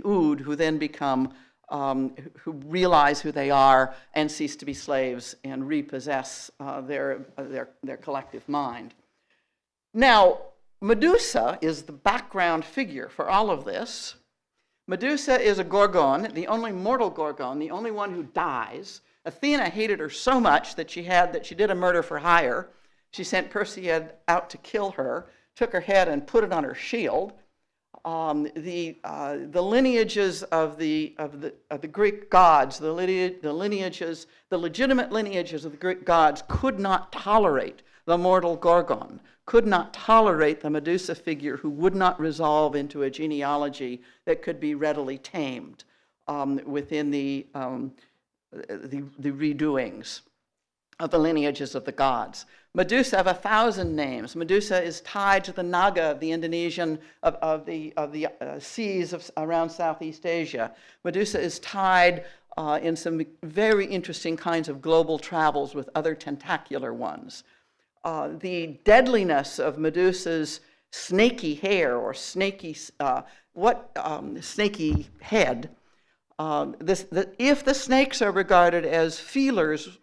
Ood, who then become who realize who they are and cease to be slaves and repossess their collective mind. Now, Medusa is the background figure for all of this. Medusa is a gorgon, the only mortal gorgon, the only one who dies. Athena hated her so much that she did a murder for hire. She sent Perseid out to kill her, took her head and put it on her shield. The lineages of the Greek gods, the legitimate lineages of the Greek gods could not tolerate the mortal gorgon, could not tolerate the Medusa figure who would not resolve into a genealogy that could be readily tamed within the redoings of the lineages of the gods. Medusa have 1,000 names. Medusa is tied to the Naga of the Indonesian, of the seas around Southeast Asia. Medusa is tied in some very interesting kinds of global travels with other tentacular ones. The deadliness of Medusa's snaky hair or snaky head, if the snakes are regarded as feelers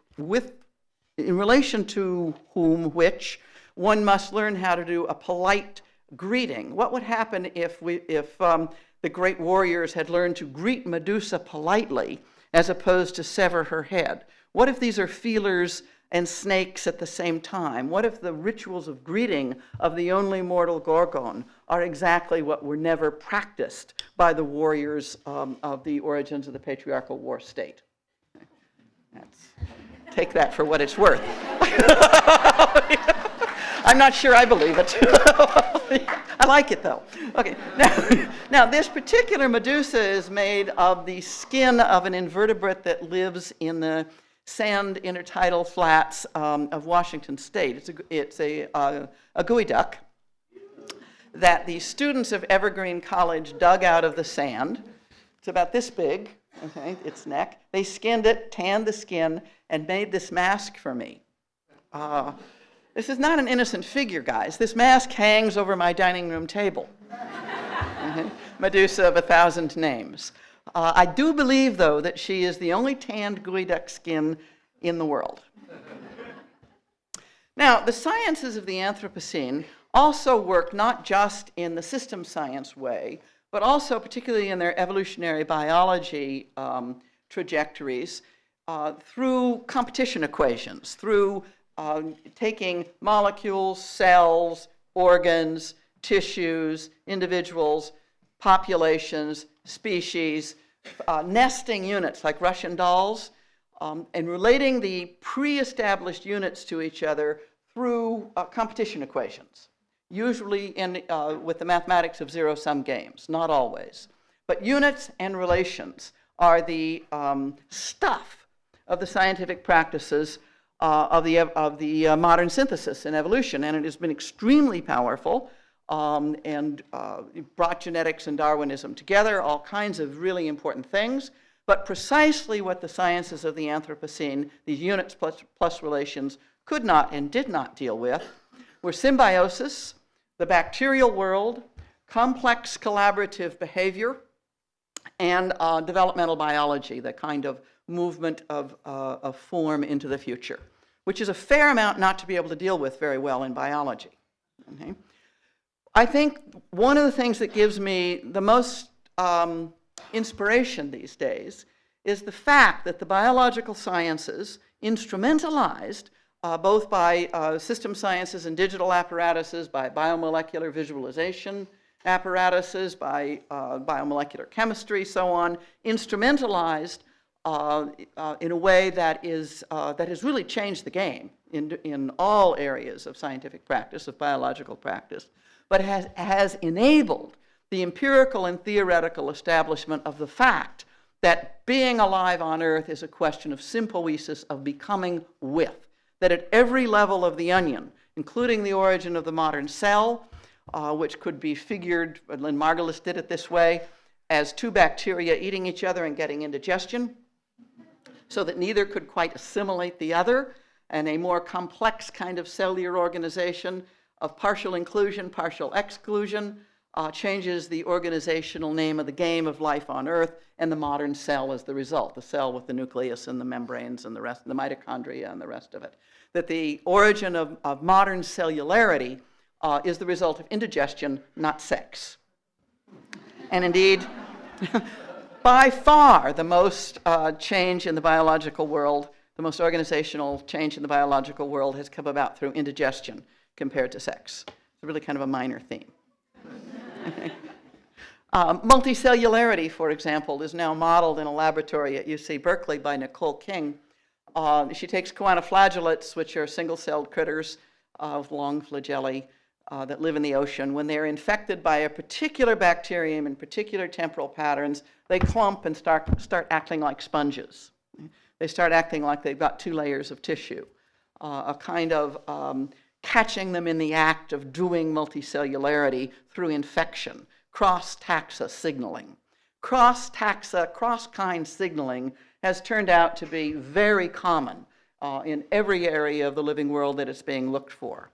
in relation to which one must learn how to do a polite greeting. What would happen if the great warriors had learned to greet Medusa politely as opposed to sever her head? What if these are feelers and snakes at the same time? What if the rituals of greeting of the only mortal gorgon are exactly what were never practiced by the warriors of the origins of the patriarchal war state? Take that for what it's worth. I'm not sure I believe it. I like it, though. Okay, now this particular Medusa is made of the skin of an invertebrate that lives in the sand intertidal flats of Washington State. It's a geoduck that the students of Evergreen College dug out of the sand. It's about this big, okay, its neck. They skinned it, tanned the skin, and made this mask for me. This is not an innocent figure, guys. This mask hangs over my dining room table. Medusa of 1,000 names. I do believe, though, that she is the only tanned geoduck skin in the world. Now, the sciences of the Anthropocene also work not just in the system science way, but also particularly in their evolutionary biology trajectories through competition equations, through taking molecules, cells, organs, tissues, individuals, populations, species, nesting units like Russian dolls, and relating the pre-established units to each other through competition equations, usually with the mathematics of zero-sum games, not always. But units and relations are the stuff of the scientific practices of the modern synthesis and evolution, and it has been extremely powerful and brought genetics and Darwinism together, all kinds of really important things. But precisely what the sciences of the Anthropocene, these units plus relations, could not and did not deal with were symbiosis, the bacterial world, complex collaborative behavior, and developmental biology, the kind of movement of form into the future, which is a fair amount not to be able to deal with very well in biology. Okay? I think one of the things that gives me the most inspiration these days is the fact that the biological sciences, instrumentalized both by system sciences and digital apparatuses, by biomolecular visualization apparatuses, by biomolecular chemistry, so on, instrumentalized in a way that has really changed the game in all areas of scientific practice, of biological practice, but has enabled the empirical and theoretical establishment of the fact that being alive on Earth is a question of symbiogenesis, of becoming with, that at every level of the onion, including the origin of the modern cell, which could be figured, Lynn Margulis did it this way, as two bacteria eating each other and getting indigestion, so that neither could quite assimilate the other, and a more complex kind of cellular organization of partial inclusion, partial exclusion, changes the organizational name of the game of life on Earth, and the modern cell is the result, the cell with the nucleus and the membranes and the rest, the mitochondria and the rest of it. That the origin of modern cellularity is the result of indigestion, not sex. And indeed, by far the most change in the biological world, the most organizational change in the biological world has come about through indigestion compared to sex. It's really kind of a minor theme. Multicellularity, for example, is now modeled in a laboratory at UC Berkeley by Nicole King. She takes choanoflagellates, which are single-celled critters of long flagellae that live in the ocean. When they're infected by a particular bacterium in particular temporal patterns, they clump and start acting like sponges. They start acting like they've got two layers of tissue, a kind of catching them in the act of doing multicellularity through infection, cross-taxa signaling. Cross-taxa, cross-kind signaling has turned out to be very common in every area of the living world that it's being looked for.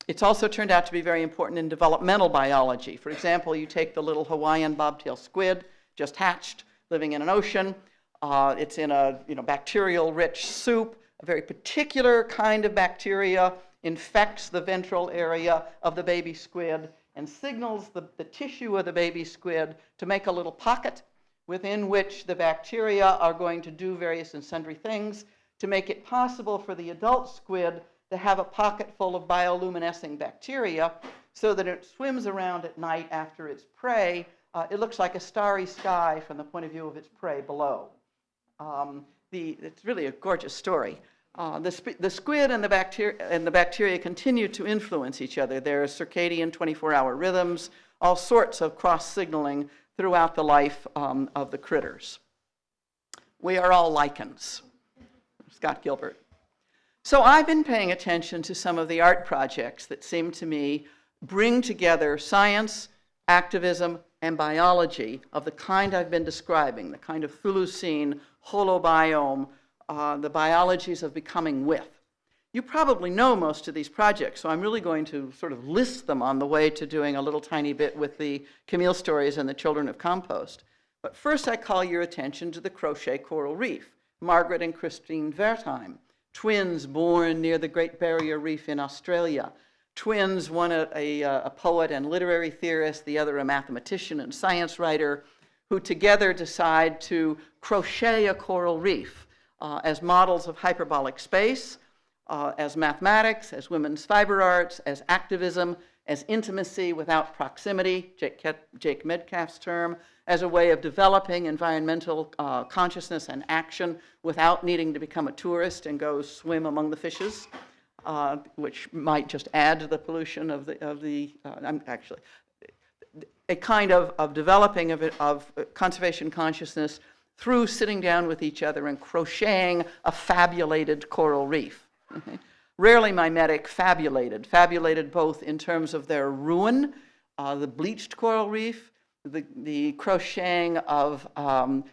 It's also turned out to be very important in developmental biology. For example, you take the little Hawaiian bobtail squid, just hatched, living in an ocean. It's in a bacterial-rich soup. A very particular kind of bacteria infects the ventral area of the baby squid and signals the tissue of the baby squid to make a little pocket within which the bacteria are going to do various and sundry things to make it possible for the adult squid to have a pocket full of bioluminescing bacteria so that it swims around at night after its prey. It looks like a starry sky from the point of view of its prey below. It's really a gorgeous story. The squid and the bacteria continue to influence each other. There are circadian 24-hour rhythms, all sorts of cross-signaling throughout the life of the critters. We are all lichens. Scott Gilbert. So I've been paying attention to some of the art projects that seem to me bring together science, activism, and biology of the kind I've been describing, the kind of Chthulucene, holobiome, the biologies of becoming with. You probably know most of these projects, so I'm really going to sort of list them on the way to doing a little tiny bit with the Camille stories and the children of compost. But first I call your attention to the crochet coral reef, Margaret and Christine Wertheim, twins born near the Great Barrier Reef in Australia. Twins, one a poet and literary theorist, the other a mathematician and science writer, who together decide to crochet a coral reef as models of hyperbolic space, as mathematics, as women's fiber arts, as activism, as intimacy without proximity, Jake Metcalfe's term, as a way of developing environmental consciousness and action without needing to become a tourist and go swim among the fishes, which might just add to the pollution of actually a kind of developing of conservation consciousness through sitting down with each other and crocheting a fabulated coral reef. Okay? Rarely mimetic, fabulated both in terms of their ruin, the bleached coral reef, the crocheting of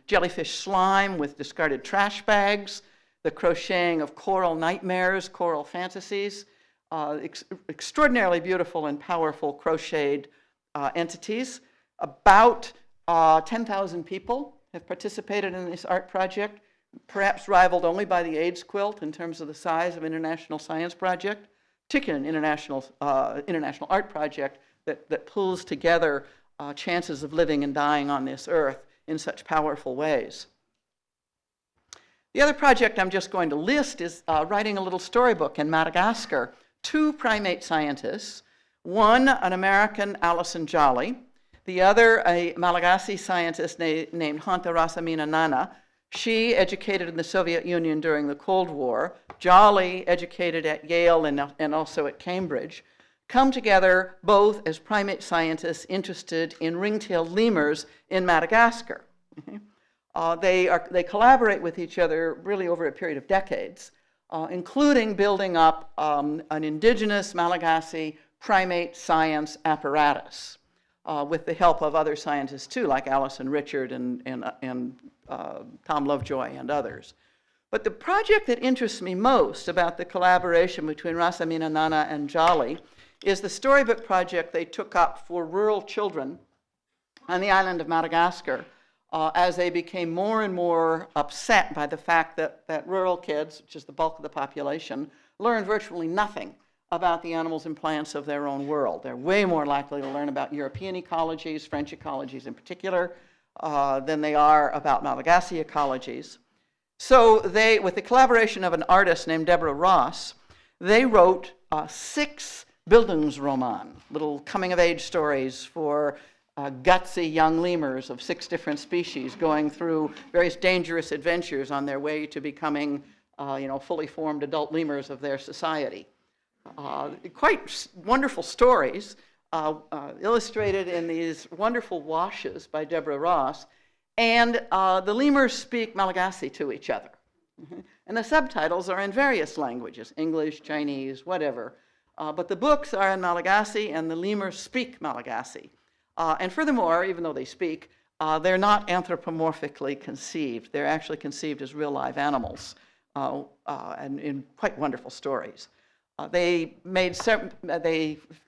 jellyfish slime with discarded trash bags, the crocheting of coral nightmares, coral fantasies, extraordinarily beautiful and powerful crocheted entities. About 10,000 people have participated in this art project, perhaps rivaled only by the AIDS quilt in terms of the size of an international science project, particularly an international art project that pulls together chances of living and dying on this earth in such powerful ways. The other project I'm just going to list is writing a little storybook in Madagascar. 2 primate scientists, one an American, Alison Jolly, the other a Malagasy scientist named Hanta Rasamina Nana. She educated in the Soviet Union during the Cold War. Jolly educated at Yale and also at Cambridge. Come together both as primate scientists interested in ring-tailed lemurs in Madagascar. They collaborate with each other really over a period of decades, including building up an indigenous Malagasy primate science apparatus with the help of other scientists too, like Alison Richard and Tom Lovejoy and others. But the project that interests me most about the collaboration between Rasamina Nana and Jolly is the storybook project they took up for rural children on the island of Madagascar as they became more and more upset by the fact that rural kids, which is the bulk of the population, learn virtually nothing about the animals and plants of their own world. They're way more likely to learn about European ecologies, French ecologies in particular, than they are about Malagasy ecologies. So they, with the collaboration of an artist named Deborah Ross, they wrote 6 Bildungsroman, little coming-of-age stories for gutsy young lemurs of 6 different species going through various dangerous adventures on their way to becoming fully formed adult lemurs of their society. Quite wonderful stories illustrated in these wonderful washes by Deborah Ross. And the lemurs speak Malagasy to each other. And the subtitles are in various languages, English, Chinese, whatever. But the books are in Malagasy, and the lemurs speak Malagasy. And furthermore, even though they speak, they're not anthropomorphically conceived. They're actually conceived as real live animals, and in quite wonderful stories. They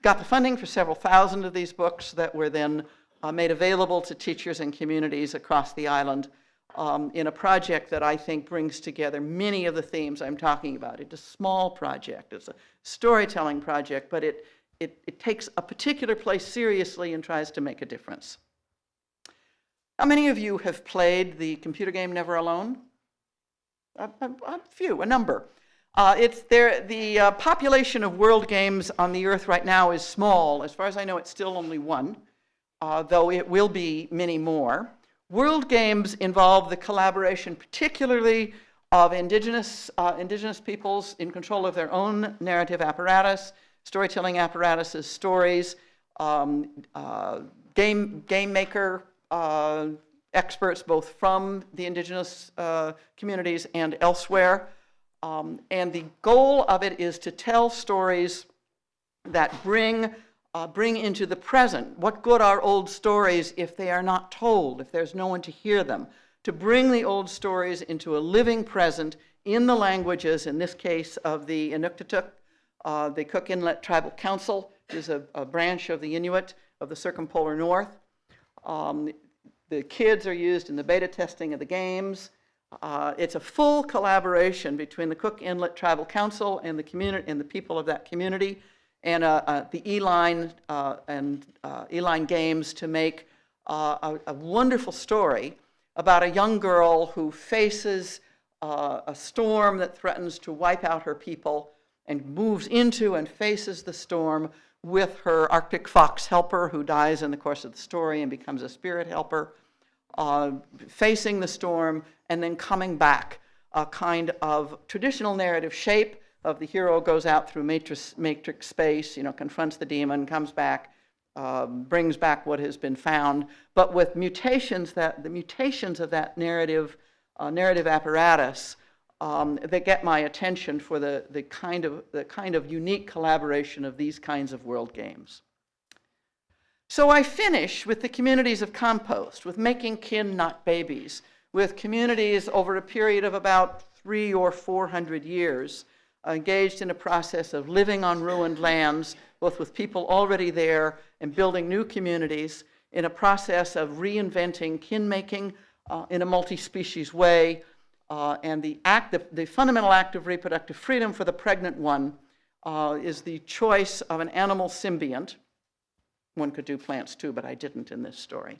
got the funding for several thousand of these books that were then made available to teachers and communities across the island in a project that I think brings together many of the themes I'm talking about. It's a small project. It's a storytelling project, but it takes a particular place seriously and tries to make a difference. How many of you have played the computer game Never Alone? A number. The population of world games on the Earth right now is small. As far as I know, it's still only 1. Though it will be many more. World games involve the collaboration particularly of indigenous peoples in control of their own narrative apparatus, storytelling apparatuses, stories, game maker experts both from the indigenous communities and elsewhere. And the goal of it is to tell stories that bring into the present. What good are old stories if they are not told, if there's no one to hear them? To bring the old stories into a living present in the languages, in this case of the Inuktitut, the Cook Inlet Tribal Council, which is a branch of the Inuit of the circumpolar north. The kids are used in the beta testing of the games. It's a full collaboration between the Cook Inlet Tribal Council and the community and the people of that community, and the Eline Eline Games to make a wonderful story about a young girl who faces a storm that threatens to wipe out her people and moves into and faces the storm with her Arctic fox helper, who dies in the course of the story and becomes a spirit helper, facing the storm and then coming back, a kind of traditional narrative shape of the hero goes out through matrix space, confronts the demon, comes back, brings back what has been found, but with mutations the mutations of that narrative apparatus that get my attention for the kind of unique collaboration of these kinds of world games. So I finish with the communities of compost, with making kin, not babies, with communities over a period of about 300 or 400 years, engaged in a process of living on ruined lands, both with people already there and building new communities, in a process of reinventing kin-making in a multi-species way, and the fundamental act of reproductive freedom for the pregnant one is the choice of an animal symbiont. One could do plants too, but I didn't in this story.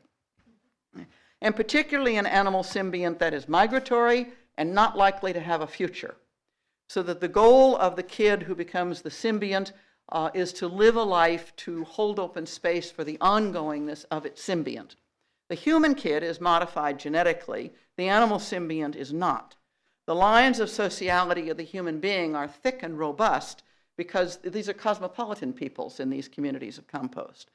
And particularly an animal symbiont that is migratory and not likely to have a future. So that the goal of the kid who becomes the symbiont is to live a life to hold open space for the ongoingness of its symbiont. The human kid is modified genetically. The animal symbiont is not. The lines of sociality of the human being are thick and robust because these are cosmopolitan peoples in these communities of compost.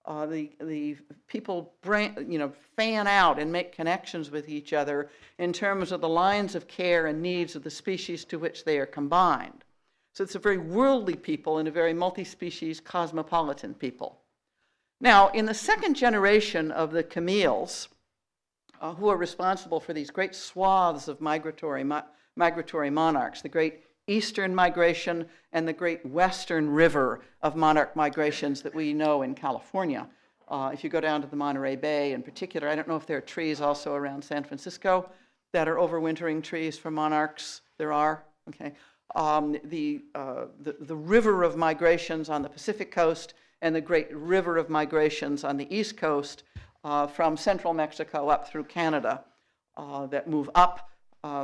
The people fan out and make connections with each other in terms of the lines of care and needs of the species to which they are combined. So it's a very worldly people and a very multi-species cosmopolitan people. Now, in the second generation of the Camilles, who are responsible for these great swaths of migratory monarchs, the great eastern migration and the great western river of monarch migrations that we know in California. If you go down to the Monterey Bay in particular, I don't know if there are trees also around San Francisco that are overwintering trees for monarchs. There are, okay. The river of migrations on the Pacific coast and the great river of migrations on the east coast from central Mexico up through Canada that move up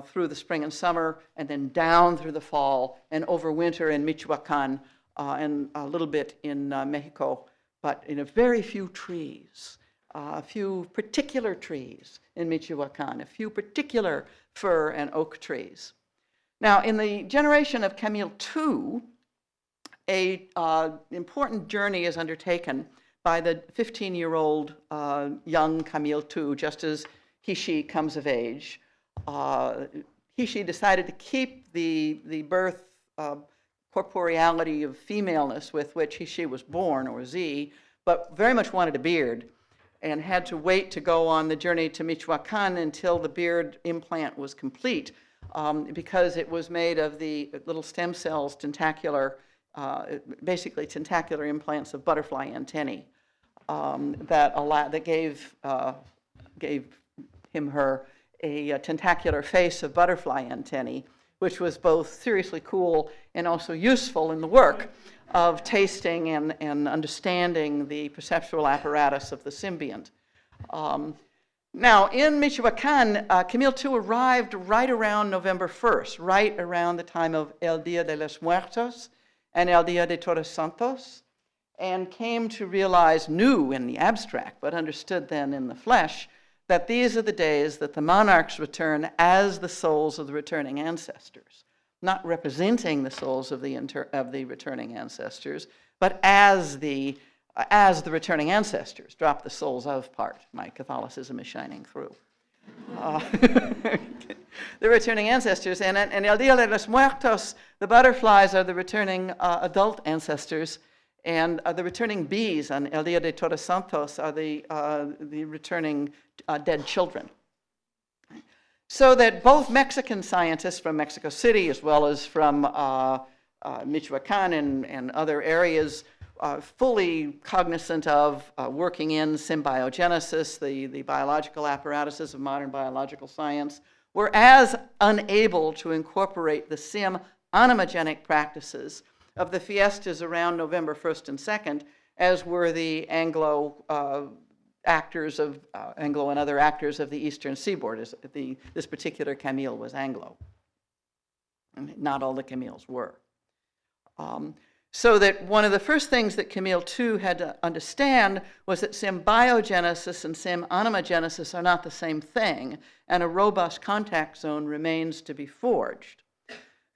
through the spring and summer, and then down through the fall, and overwinter in Michoacan and a little bit in Mexico, but in a very few trees, a few particular trees in Michoacan, a few particular fir and oak trees. Now, in the generation of Camille II, an important journey is undertaken by the 15-year-old young Camille II, just as she comes of age. She decided to keep the birth corporeality of femaleness with which she was born, or Z, but very much wanted a beard and had to wait to go on the journey to Michoacan until the beard implant was complete because it was made of the little stem cells, tentacular, basically tentacular implants of butterfly antennae that gave her a tentacular face of butterfly antennae, which was both seriously cool and also useful in the work of tasting and understanding the perceptual apparatus of the symbiont. Now, in Michoacan, Camille II arrived right around November 1st, right around the time of El Dia de los Muertos and El Dia de Todos Santos, and came to realize, knew in the abstract, but understood then in the flesh, that these are the days that the monarchs return as the souls of the returning ancestors, not representing the souls of the returning ancestors, but as the returning ancestors. Drop the souls of part. My Catholicism is shining through. The returning ancestors, and El Dia de los Muertos, the butterflies are the returning adult ancestors, and the returning bees on El Dia de Todos Santos are the returning dead children. So that both Mexican scientists from Mexico City, as well as from Michoacan and other areas, fully cognizant of working in symbiogenesis, the biological apparatuses of modern biological science, were as unable to incorporate the sim-animogenic practices of the fiestas around November 1st and 2nd, as were the Anglo and other actors of the Eastern Seaboard. This particular Camille was Anglo. And not all the Camilles were. So that one of the first things that Camille II had to understand was that symbiogenesis and sim-animogenesis are not the same thing, and a robust contact zone remains to be forged.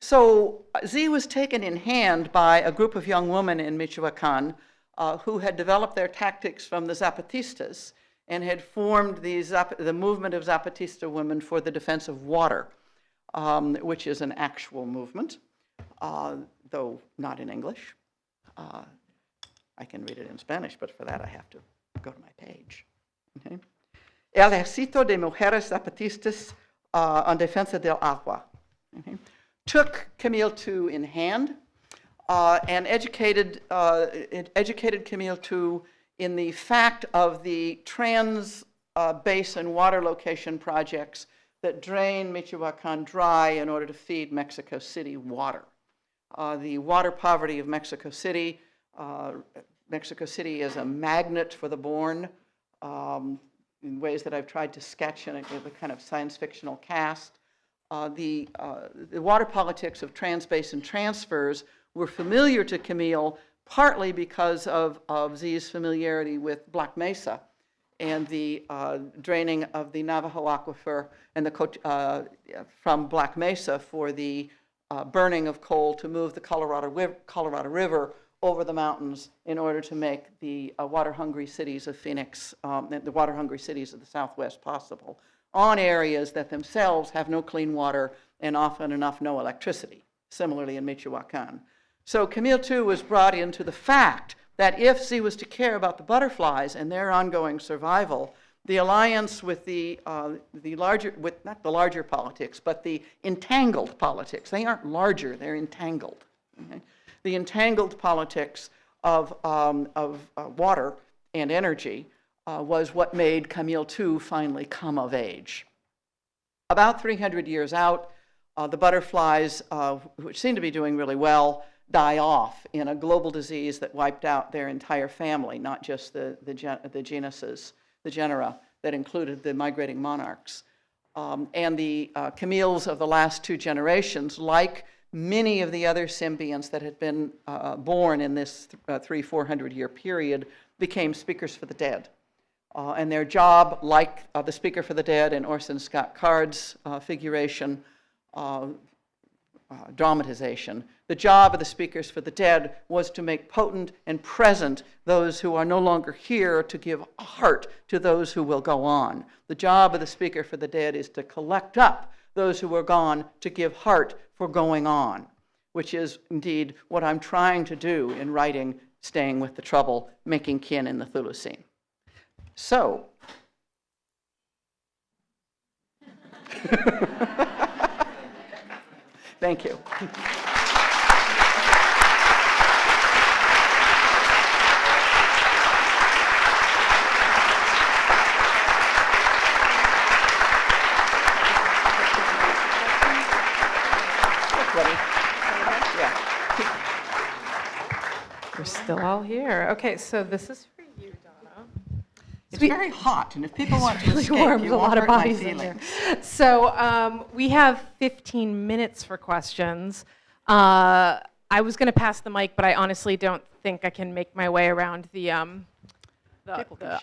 So Z was taken in hand by a group of young women in Michoacan who had developed their tactics from the Zapatistas and had formed the movement of Zapatista women for the defense of water, which is an actual movement, though not in English. I can read it in Spanish, but for that I have to go to my page. Okay. El Ejército de Mujeres Zapatistas en Defensa del Agua. Okay. Took Camille II in hand and educated Camille II in the fact of the trans-basin water location projects that drain Michoacan dry in order to feed Mexico City water. The water poverty of Mexico City. Mexico City is a magnet for the born in ways that I've tried to sketch in a kind of science fictional cast. The water politics of trans-basin transfers were familiar to Camille, partly because of Z's familiarity with Black Mesa and the draining of the Navajo aquifer and from Black Mesa for the burning of coal to move the Colorado River over the mountains in order to make the water-hungry cities of Phoenix, the water-hungry cities of the Southwest possible, on areas that themselves have no clean water and often enough no electricity, similarly in Michoacan. So Camille, too, was brought into the fact that if Z was to care about the butterflies and their ongoing survival, the alliance with not the larger politics, but the entangled politics. They aren't larger, they're entangled. Okay? The entangled politics of water and energy was what made Camille too finally come of age. About 300 years out, the butterflies, which seem to be doing really well, die off in a global disease that wiped out their entire family, not just the genuses, the genera that included the migrating monarchs. And the Camille's of the last two generations, like many of the other symbionts that had been born in this 300-400-year period, became speakers for the dead. And their job, like the Speaker for the Dead in Orson Scott Card's figuration, dramatization, the job of the Speakers for the Dead was to make potent and present those who are no longer here, to give heart to those who will go on. The job of the Speaker for the Dead is to collect up those who are gone, to give heart for going on, which is indeed what I'm trying to do in writing Staying with the Trouble, Making Kin in the Chthulucene. So, thank you. We're still all here. Okay, so this is for you, Donna. It's very hot, and if people want to escape, warm. you There's a won't lot of hurt my bodies in feelings. there. So we have 15 minutes for questions. I was going to pass the mic, but I honestly don't think I can make my way around the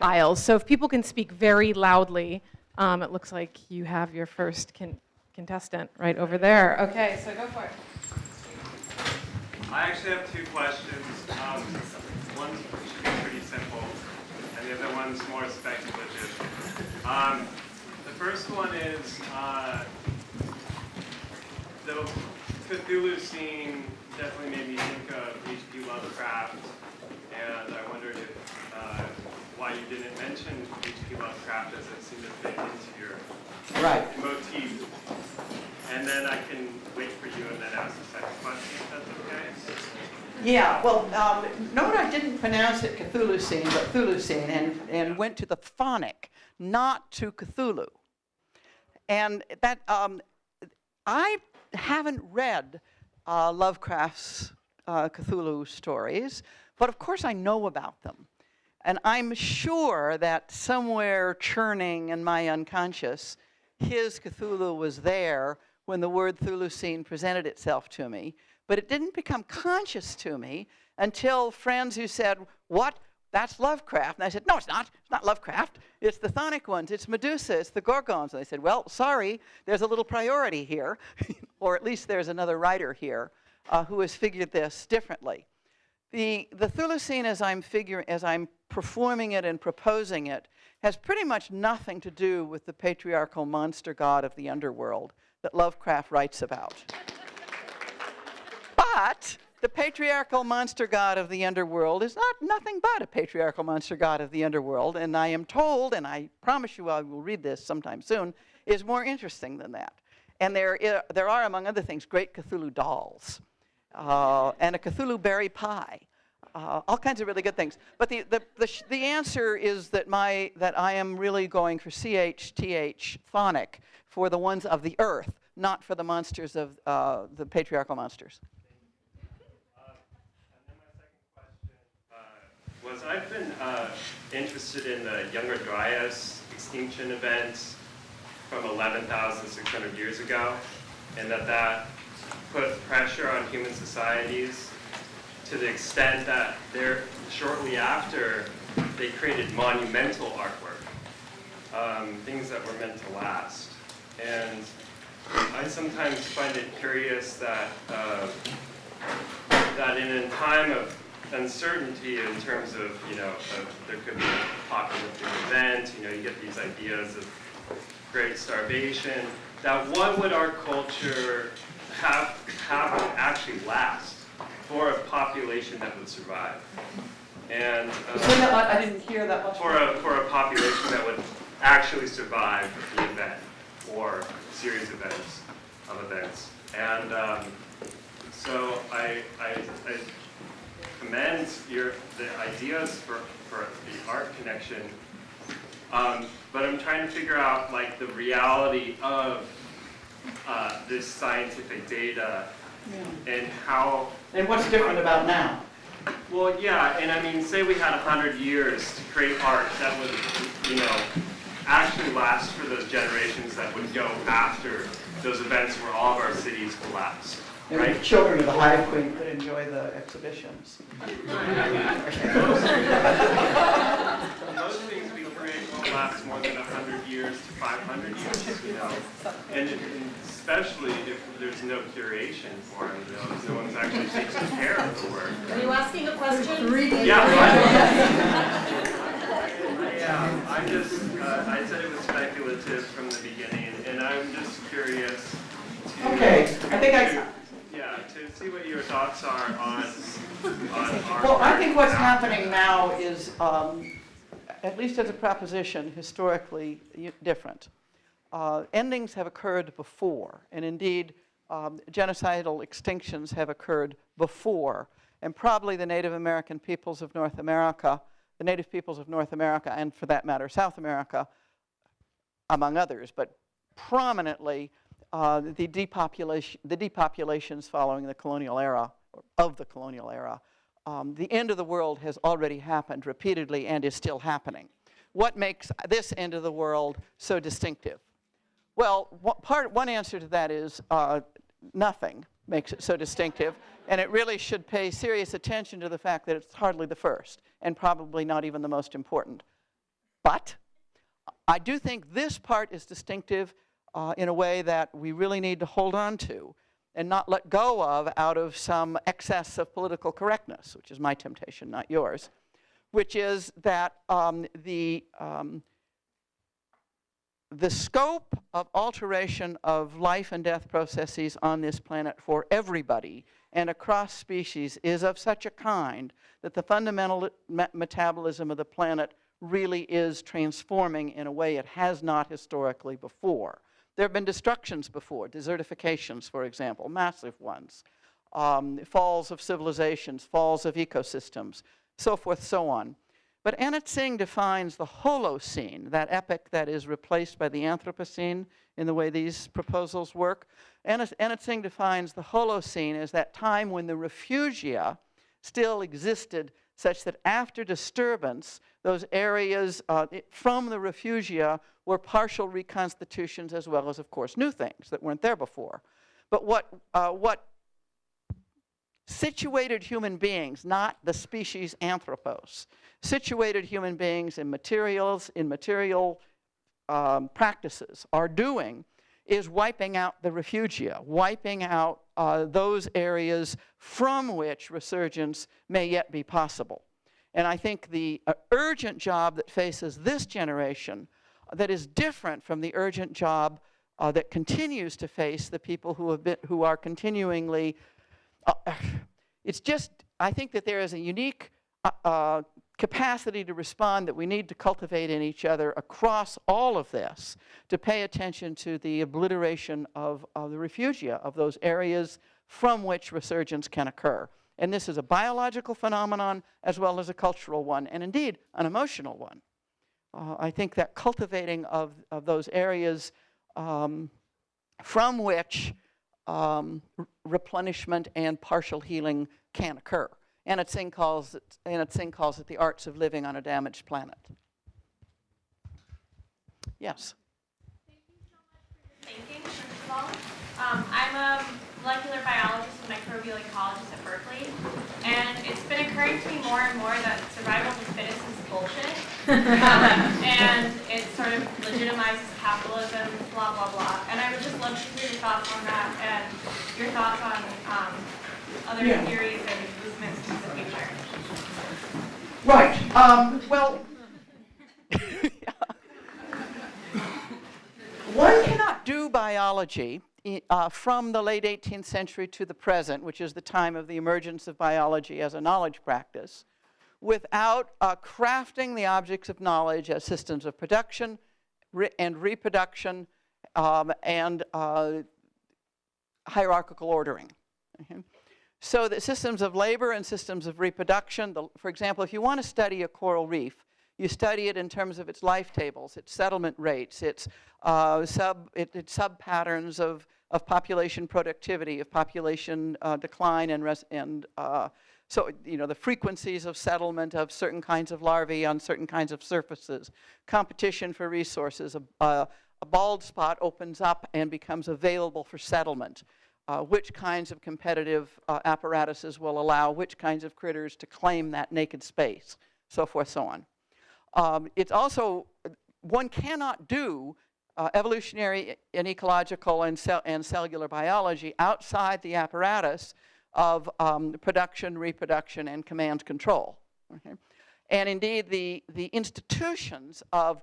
aisles. So if people can speak very loudly, it looks like you have your first contestant right over there. Okay, so go for it. I actually have two questions. One should be pretty simple, and the other one's more speculative. The first one is the Cthulucene definitely made me think of H.P. Lovecraft, and I wondered if why you didn't mention H.P. Lovecraft, as it seemed to fit into your motif. And then I can wait for you and then ask the second question, if that's okay? Yeah, well, note I didn't pronounce it Cthulucene, but Thulucene, and went to the phonic, not to Cthulhu. And that, I haven't read Lovecraft's Cthulhu stories, but of course I know about them. And I'm sure that somewhere churning in my unconscious, his Cthulhu was there when the word Thulucene presented itself to me, but it didn't become conscious to me until friends who said, what? That's Lovecraft. And I said, no, it's not. It's not Lovecraft. It's the chthonic ones. It's Medusa. It's the Gorgons. And they said, well, sorry, there's a little priority here, or at least there's another writer here who has figured this differently. The Thulucene, as I'm performing it and proposing it, has pretty much nothing to do with the patriarchal monster god of the underworld that Lovecraft writes about. But the patriarchal monster god of the underworld is nothing but a patriarchal monster god of the underworld, and I am told, and I promise you I will read this sometime soon, is more interesting than that. And there are, among other things, great Cthulhu dolls, and a Cthulhu berry pie, all kinds of really good things. But the answer is that I am really going for CHTH phonic for the ones of the earth, not for the monsters of the patriarchal monsters. And then my second question was, I've been interested in the Younger Dryas extinction events, from 11,600 years ago, and that put pressure on human societies to the extent that shortly after, they created monumental artwork, things that were meant to last. And I sometimes find it curious that that in a time of uncertainty in terms of, there could be an apocalyptic event, you get these ideas of great starvation, that what would our culture have actually last for a population that would survive? And I didn't hear that much. for a population that would actually survive the event or series of events. And so I commend the ideas for the art connection, but I'm trying to figure out like the reality of this scientific data and how. And what's different about now? Well, yeah, and I mean, say we had 100 years to create art that would, actually last for those generations that would go after those events where all of our cities collapsed, right? And children of the Hive Queen could enjoy the exhibitions. Most things we create won't last more than 100 years to 500 years, and especially if there's no curation for them, no one's actually taking care of the work. Are you asking a question? Yeah, I said it was speculative from the beginning, and I'm just curious to, to see what your thoughts are on our Well, I think what's happening now is, at least as a proposition, historically different. Endings have occurred before, and indeed, genocidal extinctions have occurred before, and probably the Native American peoples of North America, the native peoples of North America, and for that matter, South America, among others, but prominently the depopulations following the colonial era, of the colonial era. The end of the world has already happened repeatedly and is still happening. What makes this end of the world so distinctive? Well, one answer to that is nothing makes it so distinctive, and it really should pay serious attention to the fact that it's hardly the first, and probably not even the most important. But I do think this part is distinctive in a way that we really need to hold on to and not let go of out of some excess of political correctness, which is my temptation, not yours, which is that the scope of alteration of life and death processes on this planet for everybody and across species is of such a kind that the fundamental metabolism of the planet really is transforming in a way it has not historically before. There have been destructions before, desertifications, for example, massive ones, falls of civilizations, falls of ecosystems, so forth, so on. But Anthropocene defines the Holocene, that epoch that is replaced by the Anthropocene in the way these proposals work. Anthropocene defines the Holocene as that time when the refugia still existed, such that after disturbance, those areas from the refugia were partial reconstitutions as well as, of course, new things that weren't there before. But what situated human beings, not the species anthropos, situated human beings in material practices are doing is wiping out the refugia, wiping out those areas from which resurgence may yet be possible. And I think the urgent job that faces this generation that is different from the urgent job that continues to face the people who are continuingly, it's just, I think that there is a unique capacity to respond that we need to cultivate in each other across all of this to pay attention to the obliteration of the refugia, of those areas from which resurgence can occur. And this is a biological phenomenon as well as a cultural one, and indeed an emotional one. I think that cultivating of those areas from which replenishment and partial healing can occur. Anthropocene calls it the arts of living on a damaged planet. Yes? Thank you so thinking, first of all. I'm a molecular biologist and microbial ecologist at Berkeley, and it's been occurring to me more and more that survival of the fittest is bullshit, and it sort of legitimizes capitalism, blah, blah, blah. And I would just love to hear your thoughts on that and your thoughts on other theories and movements in the future. Right. Well, one cannot do biology from the late 18th century to the present, which is the time of the emergence of biology as a knowledge practice, without crafting the objects of knowledge as systems of production and reproduction and hierarchical ordering. Okay? So the systems of labor and systems of reproduction, for example, if you want to study a coral reef, you study it in terms of its life tables, its settlement rates, its sub-patterns of population productivity, of population decline, and so, you know, the frequencies of settlement of certain kinds of larvae on certain kinds of surfaces, competition for resources, a bald spot opens up and becomes available for settlement. Which kinds of competitive apparatuses will allow which kinds of critters to claim that naked space, so forth, so on. It's also, one cannot do evolutionary and ecological and cellular biology outside the apparatus of production, reproduction, and command control. Okay? And indeed, the institutions of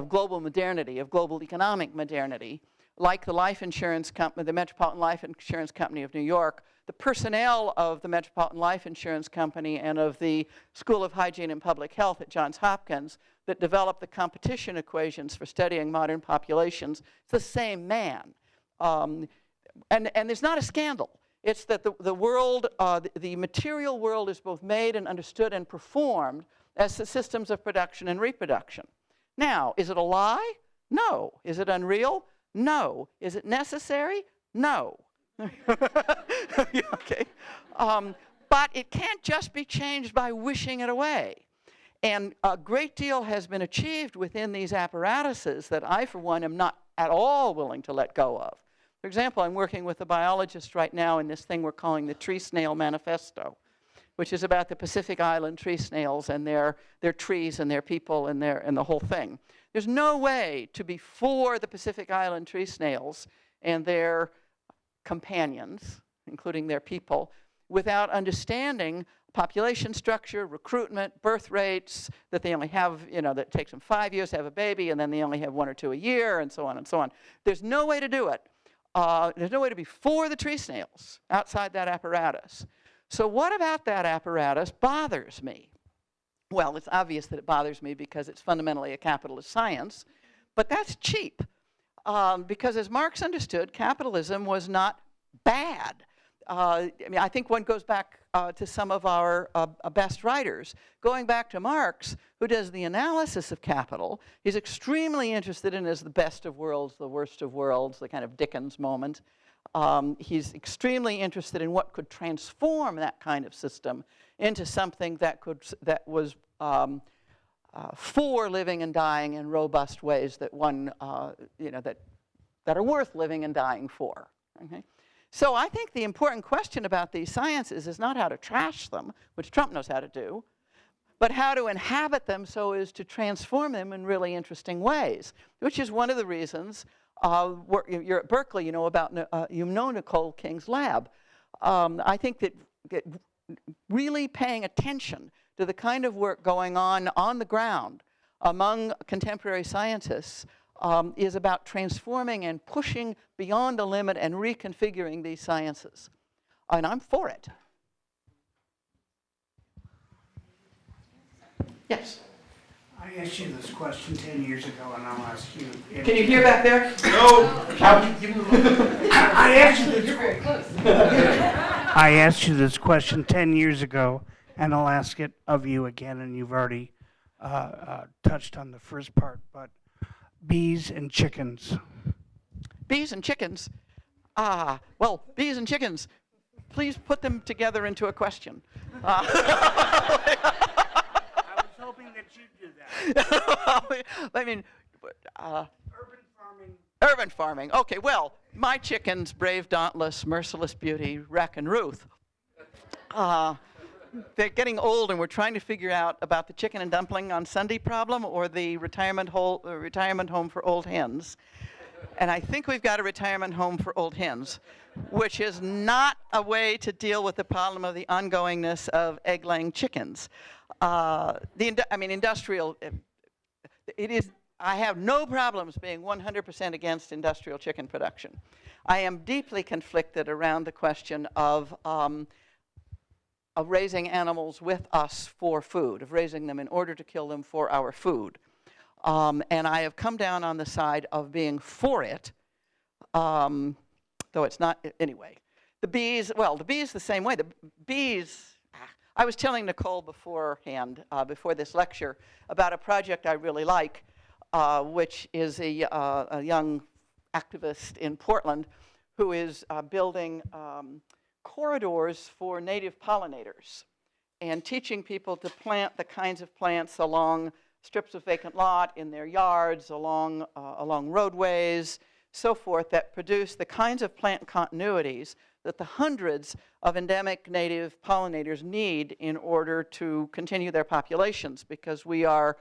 global modernity, of global economic modernity, like the life insurance company, the Metropolitan Life Insurance Company of New York, the personnel of the Metropolitan Life Insurance Company and of the School of Hygiene and Public Health at Johns Hopkins that developed the competition equations for studying modern populations, it's the same man. And there's not a scandal. It's that the world, the material world is both made and understood and performed as the systems of production and reproduction. Now, is it a lie? No. Is it unreal? No. Is it necessary? No. Okay. But it can't just be changed by wishing it away. And a great deal has been achieved within these apparatuses that I, for one, am not at all willing to let go of. For example, I'm working with a biologist right now in this thing we're calling the Tree Snail Manifesto, which is about the Pacific Island tree snails and their trees and their people and the whole thing. There's no way to be for the Pacific Island tree snails and their companions, including their people, without understanding population structure, recruitment, birth rates, that they only have, you know, that it takes them 5 years to have a baby, and then they only have 1 or 2 a year, and so on and so on. There's no way to do it. There's no way to be for the tree snails outside that apparatus. So what about that apparatus bothers me? Well, it's obvious that it bothers me because it's fundamentally a capitalist science, but that's cheap. Because as Marx understood, capitalism was not bad. I mean, I think one goes back to some of our best writers. Going back to Marx, who does the analysis of capital, he's extremely interested in as the best of worlds, the worst of worlds, the kind of Dickens moment. He's extremely interested in what could transform that kind of system into something that was for living and dying in robust ways that one, that are worth living and dying for. Okay? So I think the important question about these sciences is not how to trash them, which Trump knows how to do, but how to inhabit them so as to transform them in really interesting ways, which is one of the reasons you're at Berkeley, you know Nicole King's lab. I think that really paying attention to the kind of work going on the ground among contemporary scientists is about transforming and pushing beyond the limit and reconfiguring these sciences. And I'm for it. Yes? I asked you this question 10 years ago, and I'll ask you. Can you hear back there? No. I asked you this. You're very close. I asked you this question 10 years ago, and I'll ask it of you again, and you've already touched on the first part, but bees and chickens. Bees and chickens? Well, bees and chickens, please put them together into a question. I was hoping that you'd do that. I mean, Urban urban farming. Okay, well, my chickens, brave, dauntless, merciless beauty, Wreck and Ruth. They're getting old, and we're trying to figure out about the chicken and dumpling on Sunday problem or the retirement home for old hens. And I think we've got a retirement home for old hens, which is not a way to deal with the problem of the ongoingness of egg-laying chickens. Industrial. It is. I have no problems being 100% against industrial chicken production. I am deeply conflicted around the question of raising animals with us for food, of raising them in order to kill them for our food. And I have come down on the side of being for it, though it's not, anyway. The bees the same way. The bees, I was telling Nicole beforehand, before this lecture, about a project I really like, which is a young activist in Portland who is building corridors for native pollinators and teaching people to plant the kinds of plants along strips of vacant lot in their yards, along roadways, so forth, that produce the kinds of plant continuities that the hundreds of endemic native pollinators need in order to continue their populations, because we are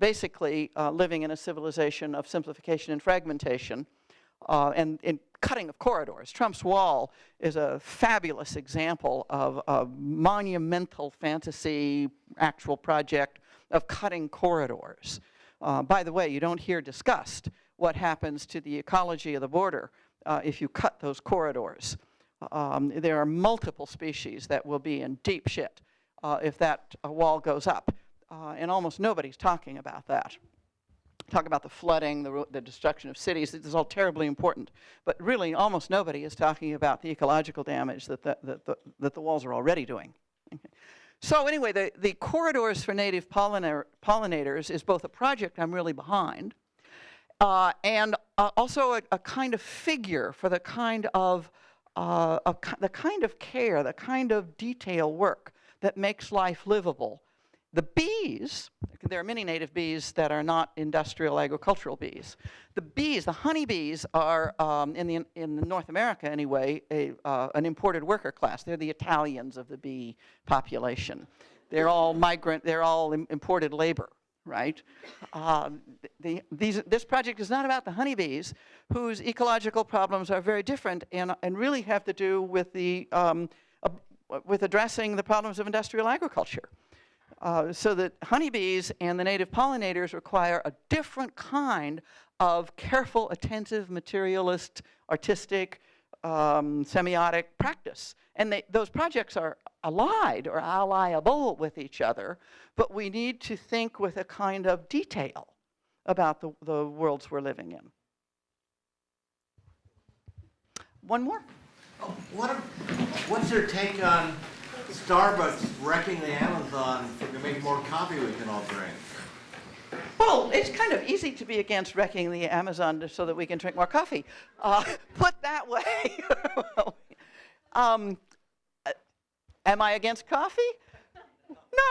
basically living in a civilization of simplification and fragmentation and in cutting of corridors. Trump's Wall is a fabulous example of a monumental fantasy actual project of cutting corridors. By the way, you don't hear discussed what happens to the ecology of the border if you cut those corridors. There are multiple species that will be in deep shit if that wall goes up. And almost nobody's talking about that. Talk about the flooding, the destruction of cities. This is all terribly important. But really, almost nobody is talking about the ecological damage that the walls are already doing. Okay. So anyway, the corridors for native pollinators is both a project I'm really behind, and also a kind of figure for the kind of care, the kind of detail work that makes life livable. The bees, there are many native bees that are not industrial agricultural bees. The bees, the honeybees, are, in North America anyway, an imported worker class. They're the Italians of the bee population. They're all migrant, they're all imported labor, right? This project is not about the honeybees, whose ecological problems are very different and really have to do with with addressing the problems of industrial agriculture. So that honeybees and the native pollinators require a different kind of careful, attentive, materialist, artistic, semiotic practice. And those projects are allied or alliable with each other, but we need to think with a kind of detail about the worlds we're living in. One more. Oh, what's your take on Starbucks wrecking the Amazon to make more coffee we can all drink? Well, it's kind of easy to be against wrecking the Amazon so that we can drink more coffee. Put that way. Am I against coffee?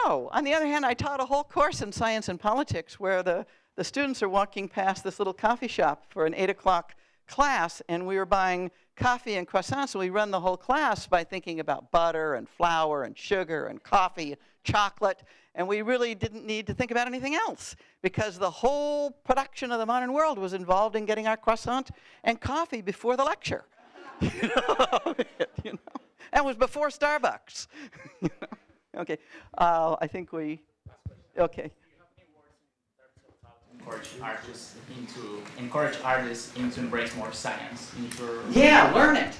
No. On the other hand, I taught a whole course in science and politics where the students are walking past this little coffee shop for an 8 o'clock class, and we were buying coffee and croissants, and we run the whole class by thinking about butter and flour and sugar and coffee and chocolate, and we really didn't need to think about anything else because the whole production of the modern world was involved in getting our croissant and coffee before the lecture. That was before Starbucks. Okay, I think okay. Encourage artists to embrace more science. Yeah, learn it.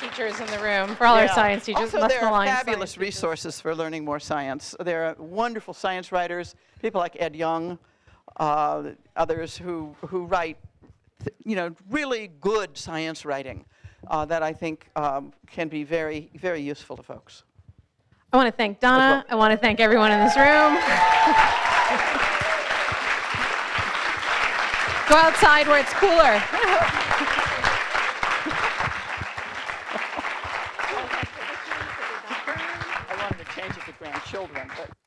Teachers in the room, for all our science teachers. Also, there are fabulous resources for learning more science. There are wonderful science writers, people like Ed Young, others who write, really good science writing that I think can be very, very useful to folks. I want to thank Donna. I want to thank everyone in this room. Go outside where it's cooler. children, but